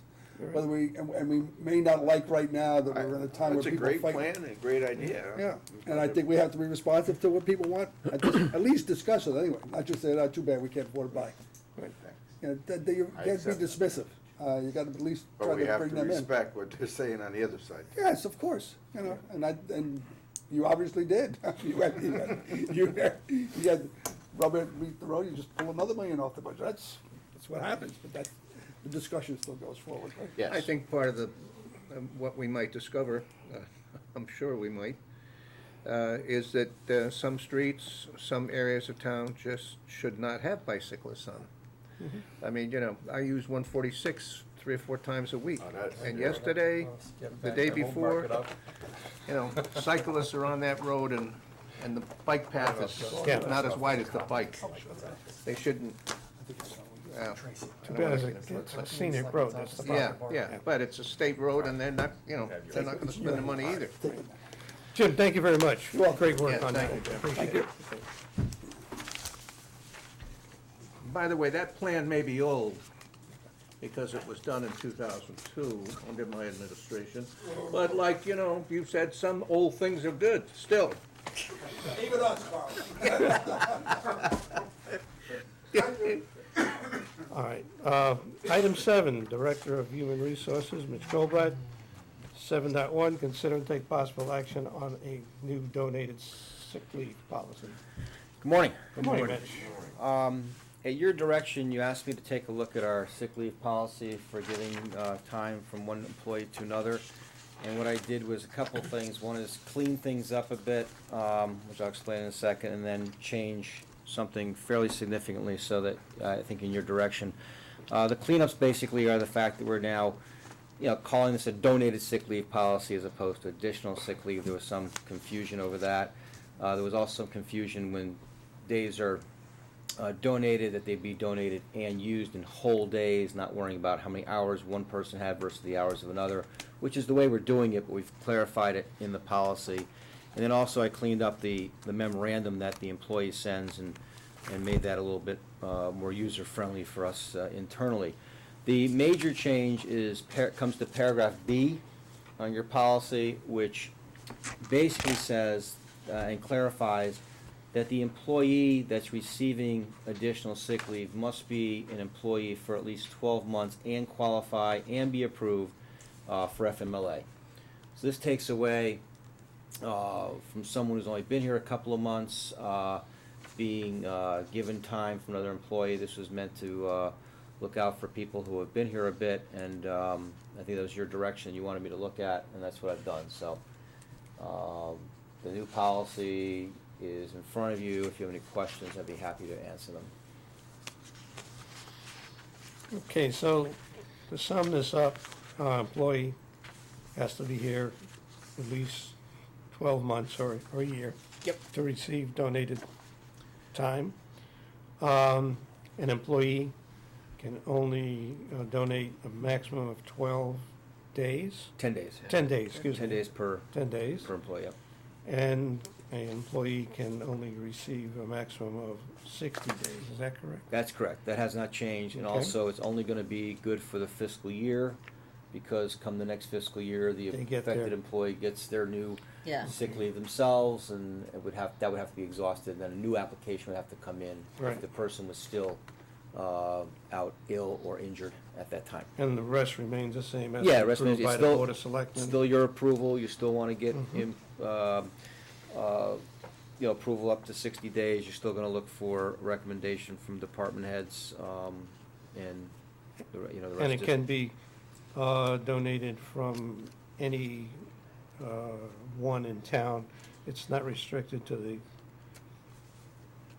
whether and we may not like right now that we're in a time where It's a people great fight. plan and a great idea. Yeah, and I think we have to be responsive to what people want, at least discuss it anyway, not just say, too bad, we can't afford to buy. Right. You know, that you I can't be accept that. dismissive, you gotta at least But try we to have bring to them in. respect what they're saying on the other side. Yes, of course, you know, and you obviously did. You had rubber meet the road, you just pull another million off the budget, that's what happens, but the discussion still goes forward, right? Yes. I think part of the, what we might discover, I'm sure we might, is that some streets, some areas of town just should not have bicyclists on them. I mean, you know, I use 146 3 or 4 times a week, Oh, that's- and yesterday, the day before, you know, cyclists are on that road and the bike path is Yeah. not as wide as the bike. They shouldn't, well, Too bad it's a scenic road, that's the yeah, problem. yeah, but it's a state road and they're not, you know, they're not gonna spend the money either. Jim, thank you very much. You're welcome. Great work Yeah, on that. thank you, Jim. Appreciate it. By the way, that plan may be old, because it was done in 2002, under my administration. But like, you know, you said some old things are good, still. Even us, All right, item 7, Director of Human Resources, Mitch Colbrad. 7.1, consider and take possible action on a new donated sick leave policy. Good morning. Good morning, Mitch. At your direction, you asked me to take a look at our sick leave policy for giving time from one employee to another. And what I did was a couple of things. One is clean things up a bit, which I'll explain in a second, and then change something fairly significantly so that I think in your direction. The cleanups basically are the fact that we're now, calling this a donated sick leave policy as opposed to additional sick leave. There was some confusion over that. There was also some confusion when days are donated, that they be donated and used in whole days, not worrying about how many hours one person had versus the hours of another, which is the way we're doing it, but we've clarified it in the policy. And then also I cleaned up the memorandum that the employee sends and made that a little bit more user-friendly for us internally. The major change comes to paragraph B on your policy, which basically says and clarifies that the employee that's receiving additional sick leave must be an employee for at least 12 months and qualify and be approved for FMLA. So this takes away from someone who's only been here a couple of months being given time from another employee. This was meant to look out for people who have been here a bit, and I think that was your direction you wanted me to look at, and that's what I've done. So the new policy is in front of you. If you have any questions, I'd be happy to answer them. Okay, so to sum this up, employee has to be here at least 12 months or a year. Yep. To receive donated time. An employee can only donate a maximum of 12 days, 10 days. 10 days, excuse me. 10 days per 10 days. employee, yep. And an employee can only receive a maximum of 60 days, is that correct? That's correct. That has not changed. And Okay. also, it's only going to be good for the fiscal year, because come the next fiscal year, the They get affected their- employee gets their new Yeah. sick leave themselves, and that would have to be exhausted, and then a new application would have to come in Right. if the person was still out ill or injured at that time. And the rest remains the same as Yeah, rest approved means by it's the still, Board of Selectmen? still your approval. You still want to get Mhm. approval up to 60 days. You're still going to look for recommendation from department heads and, the rest And it is- can be donated from any one in town. It's not restricted to the,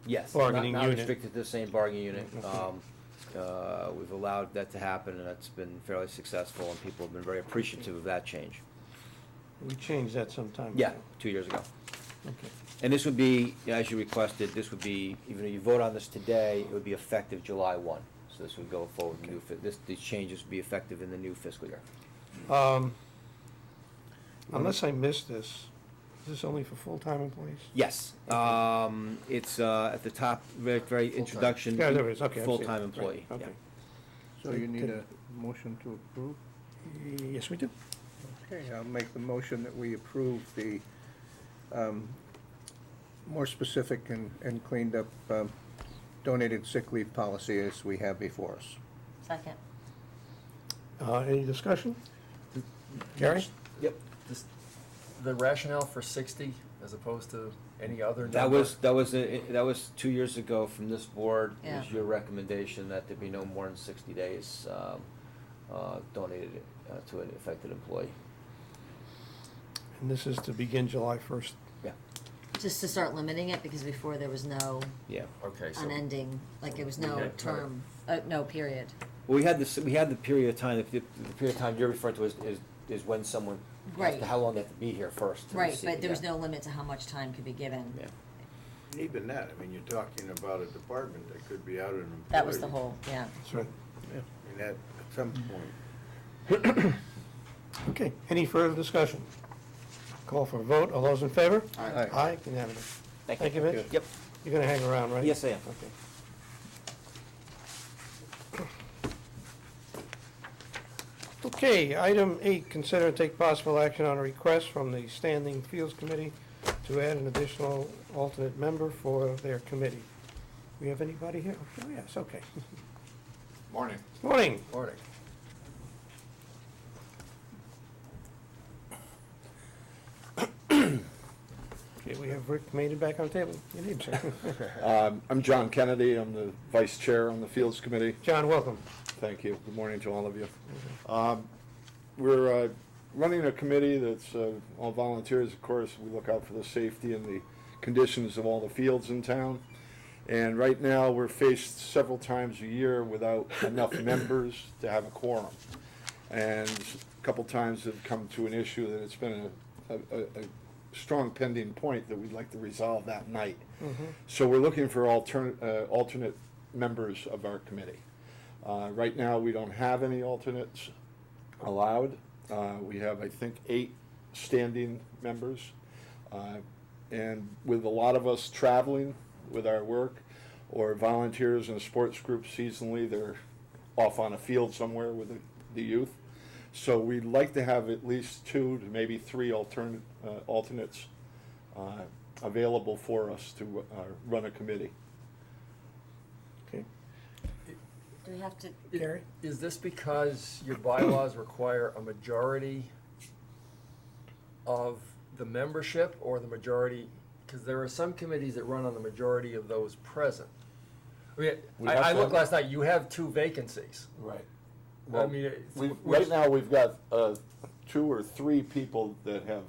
Yes, bargaining not unit. restricted to the same bargaining unit. Okay. We've allowed that to happen, and that's been fairly successful, and people have been very appreciative of that change. we changed that sometime ago. Yeah, 2 years ago. Okay. And this would be, as you requested, this would be, even though you vote on this today, it would be effective July 1. So this would go forward, these changes would be effective in the new fiscal year. Unless I missed this, is this only for full-time employees? Yes, it's at the top, very introduction. Yeah, there is, okay. I see it. Full-time Right, employee, yeah. Okay. So you need a motion to approve? Yes, we do. Okay, I'll make the motion that we approve the more specific and cleaned up donated sick leave policy as we have before us. Second. Any discussion? Gary? Yep. The rationale for 60 as opposed to any other number? That was 2 years ago from this board. It was Yeah. your recommendation that there be no more than 60 days donated to an affected employee. And this is to begin July 1st. Yeah, Just to start limiting it, because before there was no yeah. Okay, so. unending, like it was no Okay. term, no period. Well, we had the period of time, the period of time you're referring to is when someone, as Right. to how long they have to be here first. to Right, receive, but there was yeah. no limit to how much time could be given. Yeah. And even that, I mean, you're talking about a department that could be out an employee. That was the whole, yeah. That's right. I mean, at some point. Okay, any further discussion? Call for a vote, all those in favor? Aye. Aye, unanimous. Thank Thank you, you. Mitch. Yep. You're gonna hang around, right? Yes, I am. Okay. Okay, item 8, consider and take possible action on a request from the Standing Fields Committee to add an additional alternate member for their committee. We have anybody here? Oh, yes, okay. Morning. Morning. Morning. Okay, we have Rick made it back on the table. Your name, sir. I'm John Kennedy. I'm the vice chair on the Fields Committee. John, welcome. Thank you. Good morning to all of you. We're running a committee that's all volunteers, of course. We look out for the safety and the conditions of all the fields in town. And right now, we're faced several times a year without enough members to have a quorum. And a couple times have come to an issue that it's been a strong pending point that we'd like to resolve that night. So we're looking for alternate members of our committee. Right now, we don't have any alternates allowed. We have, I think, 8 standing members. And with a lot of us traveling with our work, or volunteers in a sports group seasonally, they're off on a field somewhere with the youth. So we'd like to have at least 2 to maybe 3 alternates available for us to run a committee. Okay. Do we have to, Gary? Is this because your bylaws require a majority of the membership or the majority? Because there are some committees that run on the majority of those present. I mean, We have I to looked have- last night, you have 2 vacancies. Right. I mean, Right now, we've got 2 or 3 people that have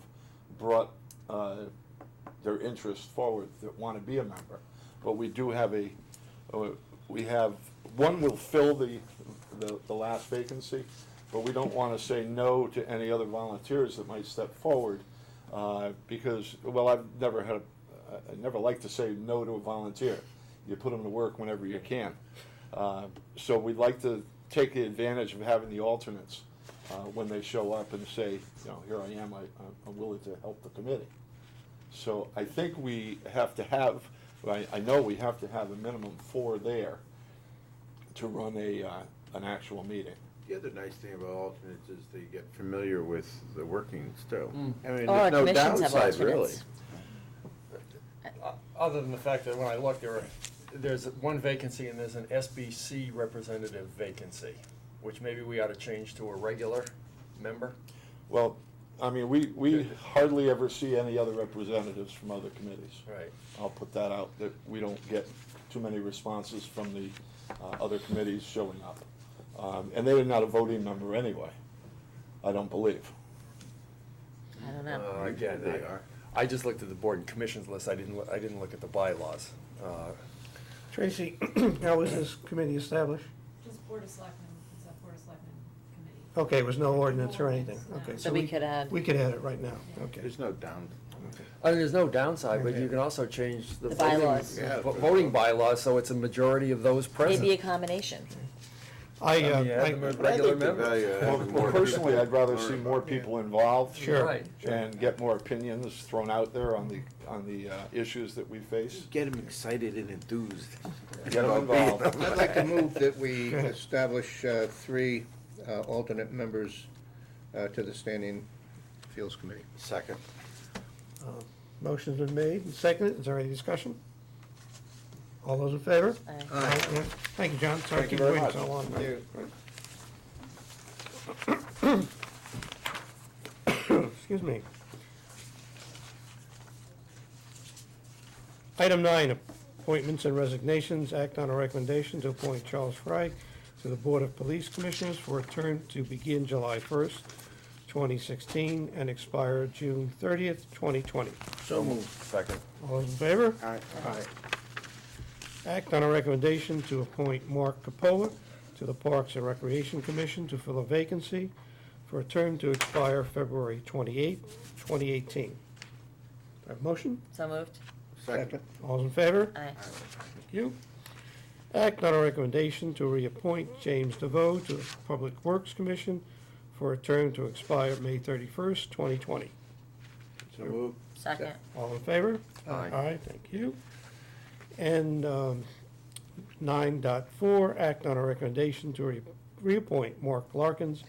brought their interest forward that want to be a member. But we do have one will fill the last vacancy, but we don't want to say no to any other volunteers that might step forward, because, well, I never like to say no to a volunteer. You put them to work whenever you can. So we'd like to take the advantage of having the alternates when they show up and say, you know, here I am, I'm willing to help the committee. So I think we have to have, I know we have to have a minimum 4 there to run an actual meeting. The other nice thing about alternates is they get familiar with the workings too. I mean, All our there's no commissions have downside really. alternates. Other than the fact that when I looked, there's 1 vacancy and there's an SBC representative vacancy, which maybe we ought to change to a regular member. Well, I mean, we hardly ever see any other representatives from other committees. Right. I'll put that out, that we don't get too many responses from the other committees showing up. And they're not a voting member anyway, I don't believe. I don't know. Again, They are. I just looked at the board and commissions list, I didn't look at the bylaws. Tracy, how was this committee established? Just Board of Selectmen, it's a Board of Selectmen committee. Okay, it was no ordinance or anything, No. okay. So we could add. We could add it right now, okay. There's no down. I mean, there's no downside, but you can also change the The voting, bylaws. Yeah. voting bylaws, so it's a majority of those present. Maybe a combination. I, Yeah, the regular members. Well, personally, I'd rather see more people involved. Sure. Right. And get more opinions thrown out there on the issues that we face. Get them excited and enthused. Get them involved. I'd like to move that we establish 3 alternate members to the Standing Fields Committee. Second. Motion's been made and seconded, is there any discussion? All those in favor? Aye. Yeah. Thank you, John, sorry to Thank you keep you very waiting much. so long. Excuse me. Item 9, appointments and resignations. Act on a recommendation to appoint Charles Fry to the Board of Police Commissioners for a term to begin July 1st, 2016, and expire June 30th, 2020. So moved. Second. All those in favor? Aye. Act on a recommendation to appoint Mark Capola to the Parks and Recreation Commission to fill a vacancy for a term to expire February 28th, 2018. Do I have a motion? So moved. Second. All those in favor? Aye. Thank you. Act on a recommendation to reappoint James DeVoe to the Public Works Commission for a term to expire May 31st, 2020. So moved. Second. All in favor? Aye. Aye, thank you. And 9.4, act on a recommendation to reappoint Mark Larkins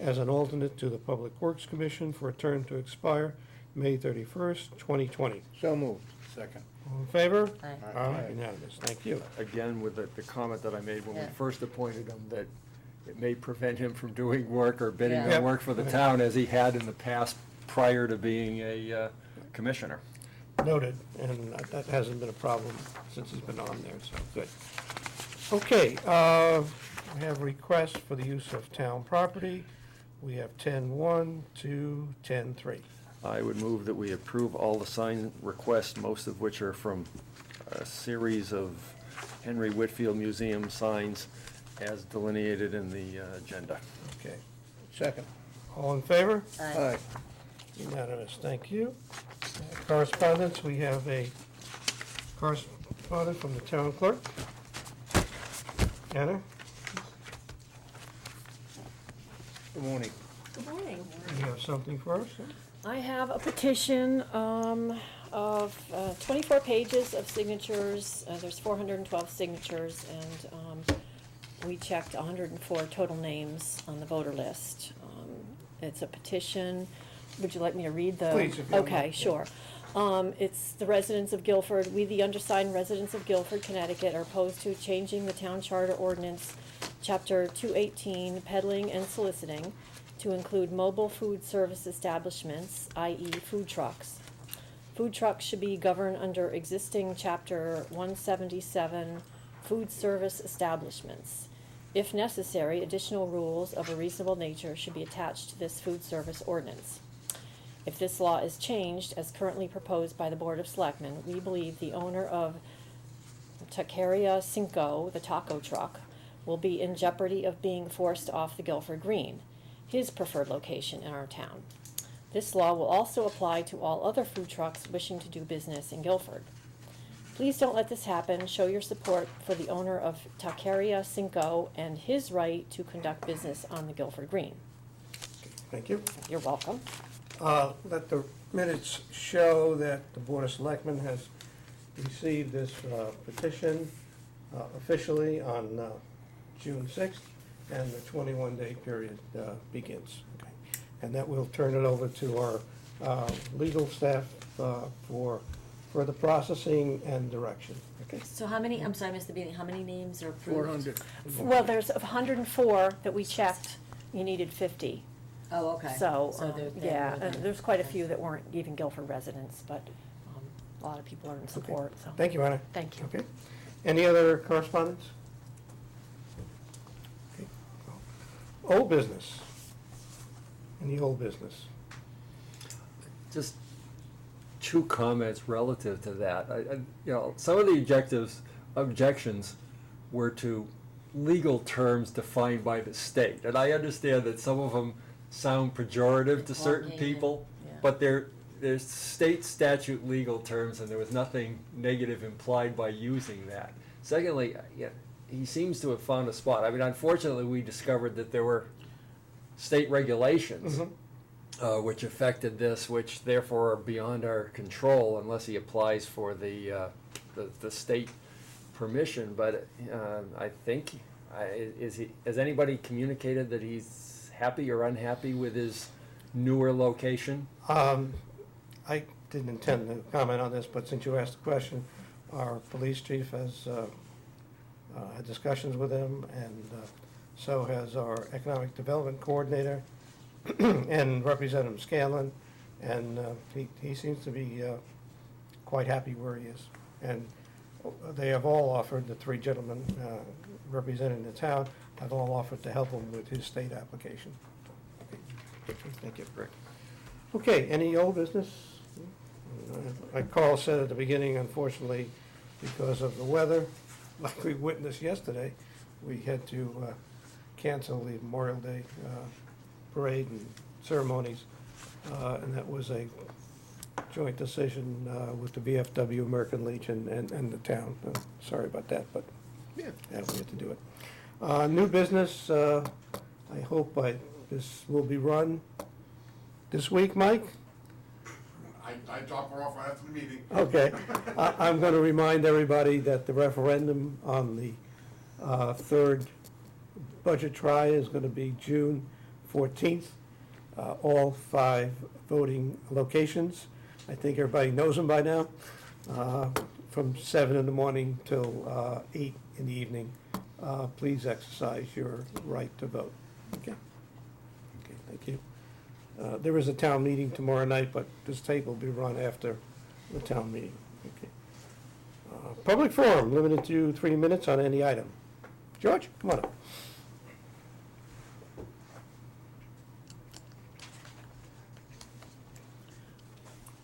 as an alternate to the Public Works Commission for a term to expire May 31st, 2020. So moved. Second. All in favor? Aye. Aye, unanimous, thank you. Again, with the comment that I made when we Yeah. first appointed him, that it may prevent him from doing work or bidding Yeah. on work for the town as he had in the past prior to being a commissioner. Noted, and that hasn't been a problem since he's been on there, so good. Okay, we have requests for the use of town property. We have 10-1 to 10-3. I would move that we approve all the sign requests, most of which are from a series of Henry Whitfield Museum signs as delineated in the agenda. Okay, Second. all in favor? Aye. Unanimous, thank you. Correspondence, we have a correspondent from the town clerk. Anna, Good morning. Good morning. you have something for us? I have a petition of 24 pages of signatures. There's 412 signatures, and we checked 104 total names on the voter list. It's a petition. Would you like me to read the? Please, if you don't Okay, mind. sure. It's the residents of Guilford. We, the undersigned residents of Guilford, Connecticut, are opposed to changing the town charter ordinance, chapter 218, peddling and soliciting, to include mobile food service establishments, i.e. food trucks. Food trucks should be governed under existing chapter 177, food service establishments. If necessary, additional rules of a reasonable nature should be attached to this food service ordinance. If this law is changed, as currently proposed by the Board of Selectmen, we believe the owner of Taqueria Cinco, the taco truck, will be in jeopardy of being forced off the Guilford Green, his preferred location in our town. This law will also apply to all other food trucks wishing to do business in Guilford. Please don't let this happen. Show your support for the owner of Taqueria Cinco and his right to conduct business on the Guilford Green. Thank you. You're welcome. Let the minutes show that the Board of Selectmen has received this petition officially on June 6th, and the 21-day period begins. Okay. And that will turn it over to our legal staff for further processing and direction. Okay. So how many, I'm sorry, I missed the beginning, how many names are approved? 400. Well, there's 104 that we checked. You needed 50. Oh, okay. So, they're yeah, more than- there's quite a few that weren't even Guilford residents, but a lot of people are in support, so. Thank you, Anna. Thank you. Okay. Any other correspondence? Old business. Any old business? Just two comments relative to that. Some of the objections were to legal terms defined by the state. And I understand that some of them sound pejorative to certain Walking and- people, yeah. but there's state statute legal terms, and there was nothing negative implied by using that. Secondly, he seems to have found a spot. I mean, unfortunately, we discovered that there were state regulations which affected this, which therefore are beyond our control unless he applies for the state permission. But I think, has anybody communicated that he's happy or unhappy with his newer location? I didn't intend to comment on this, but since you asked the question, our police chief has had discussions with him, and so has our economic development coordinator and Representative Scanlon, and he seems to be quite happy where he is. And they have all offered, the three gentlemen representing the town, have all offered to help him with his state application. Thank you. Okay, any old business? Like Carl said at the beginning, unfortunately, because of the weather, like we witnessed yesterday, we had to cancel the Memorial Day parade and ceremonies, and that was a joint decision with the VFW, American Legion, and the town. Sorry about that, but yeah, we had to do it. New business, I hope this will be run this week, Mike? I drop her off right after the meeting. Okay. I'm going to remind everybody that the referendum on the third budget try is going to be June 14th. All 5 voting locations. I think everybody knows them by now. From 7 in the morning till 8 in the evening. Please exercise your right to vote. Okay. Okay, thank you. There is a town meeting tomorrow night, but this tape will be run after the town meeting. Okay. Public forum, limited to 3 minutes on any item. George, come on up.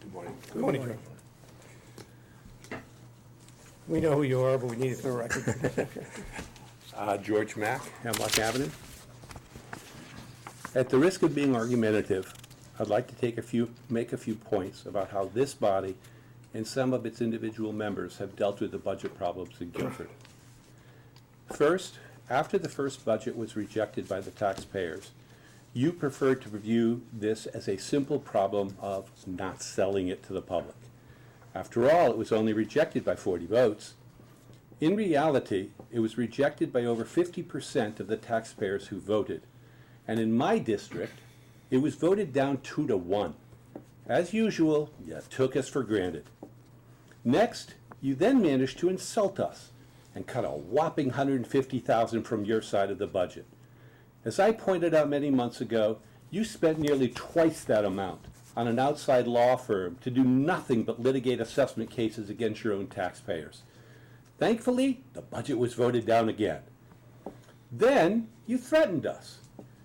Good morning. Good morning, George. We know who you are, but we need it for the record. George Mack, Hemlock Avenue. At the risk of being argumentative, I'd like to make a few points about how this body and some of its individual members have dealt with the budget problems in Guilford. First, after the first budget was rejected by the taxpayers, you preferred to view this as a simple problem of not selling it to the public. After all, it was only rejected by 40 votes. In reality, it was rejected by over 50% of the taxpayers who voted. And in my district, it was voted down 2-1. As usual, you took us for granted. Next, you then managed to insult us and cut a whopping $150,000 from your side of the budget. As I pointed out many months ago, you spent nearly twice that amount on an outside law firm to do nothing but litigate assessment cases against your own taxpayers. Thankfully, the budget was voted down again. Then, you threatened us.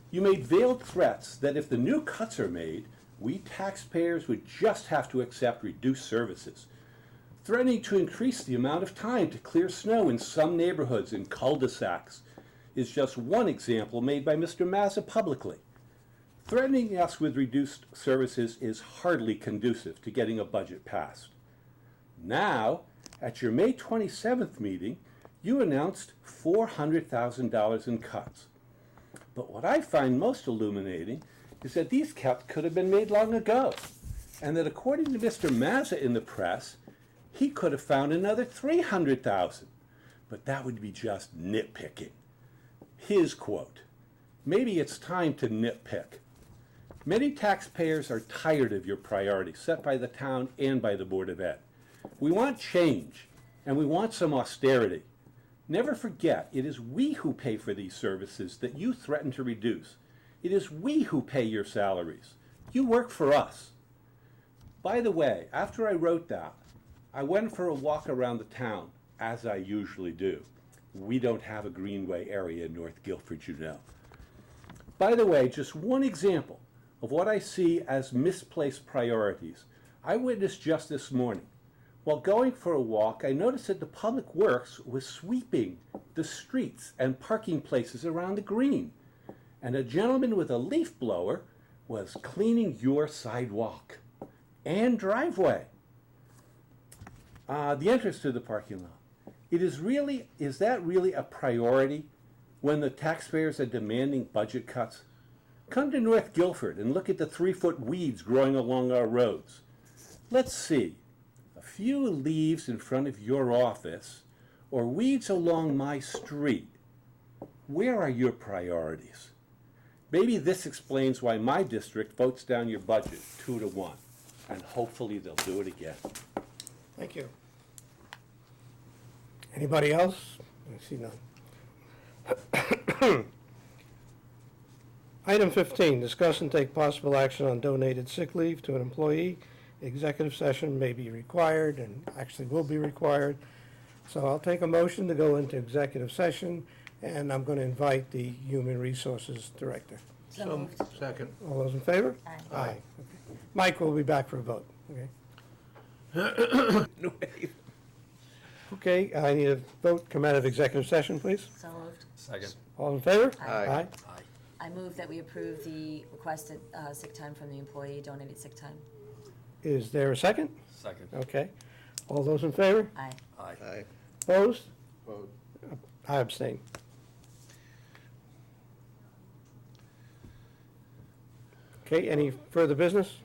You made veiled threats that if the new cuts are made, we taxpayers would just have to accept reduced services, threatening to increase the amount of time to clear snow in some neighborhoods and cul-de-sacs is just one example made by Mr. Mazza publicly. Threatening us with reduced services is hardly conducive to getting a budget passed. Now, at your May 27th meeting, you announced $400,000 in cuts. But what I find most illuminating is that these cuts could have been made long ago, and that according to Mr. Mazza in the press, he could have found another $300,000. But that would be just nitpicking. His quote, "Maybe it's time to nitpick." Many taxpayers are tired of your priorities set by the town and by the Board of Ed. We want change, and we want some austerity. Never forget, it is we who pay for these services that you threaten to reduce. It is we who pay your salaries. You work for us. By the way, after I wrote that, I went for a walk around the town, as I usually do. We don't have a Greenway area in North Guilford, you know. By the way, just one example of what I see as misplaced priorities. I witnessed just this morning. While going for a walk, I noticed that the Public Works was sweeping the streets and parking places around the green. And a gentleman with a leaf blower was cleaning your sidewalk and driveway. The entrance to the parking lot. Is that really a priority when the taxpayers are demanding budget cuts? Come to North Guilford and look at the 3-foot weeds growing along our roads. Let's see, a few leaves in front of your office or weeds along my street. Where are your priorities? Maybe this explains why my district votes down your budget 2-1, and hopefully they'll do it again. Thank you. Anybody else? I see none. Item 15, discuss and take possible action on donated sick leave to an employee. Executive session may be required and actually will be required. So I'll take a motion to go into executive session, and I'm going to invite the Human Resources Director. So moved. Second. All those in favor? Aye. Aye. Okay. Mike will be back for a vote, okay? Okay, I need a vote, come out of executive session, please. So moved. Second. All in favor? Aye. Aye. I move that we approve the requested sick time from the employee, donated sick time. Is there a second? Second. Okay. All those in favor? Aye. Aye. Opposed? Vote. I abstain. Okay, any further business?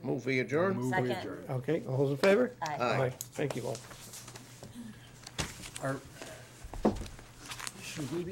Move we adjourn? Second. Okay, all those in favor? Aye. Aye. Thank you all. Should we be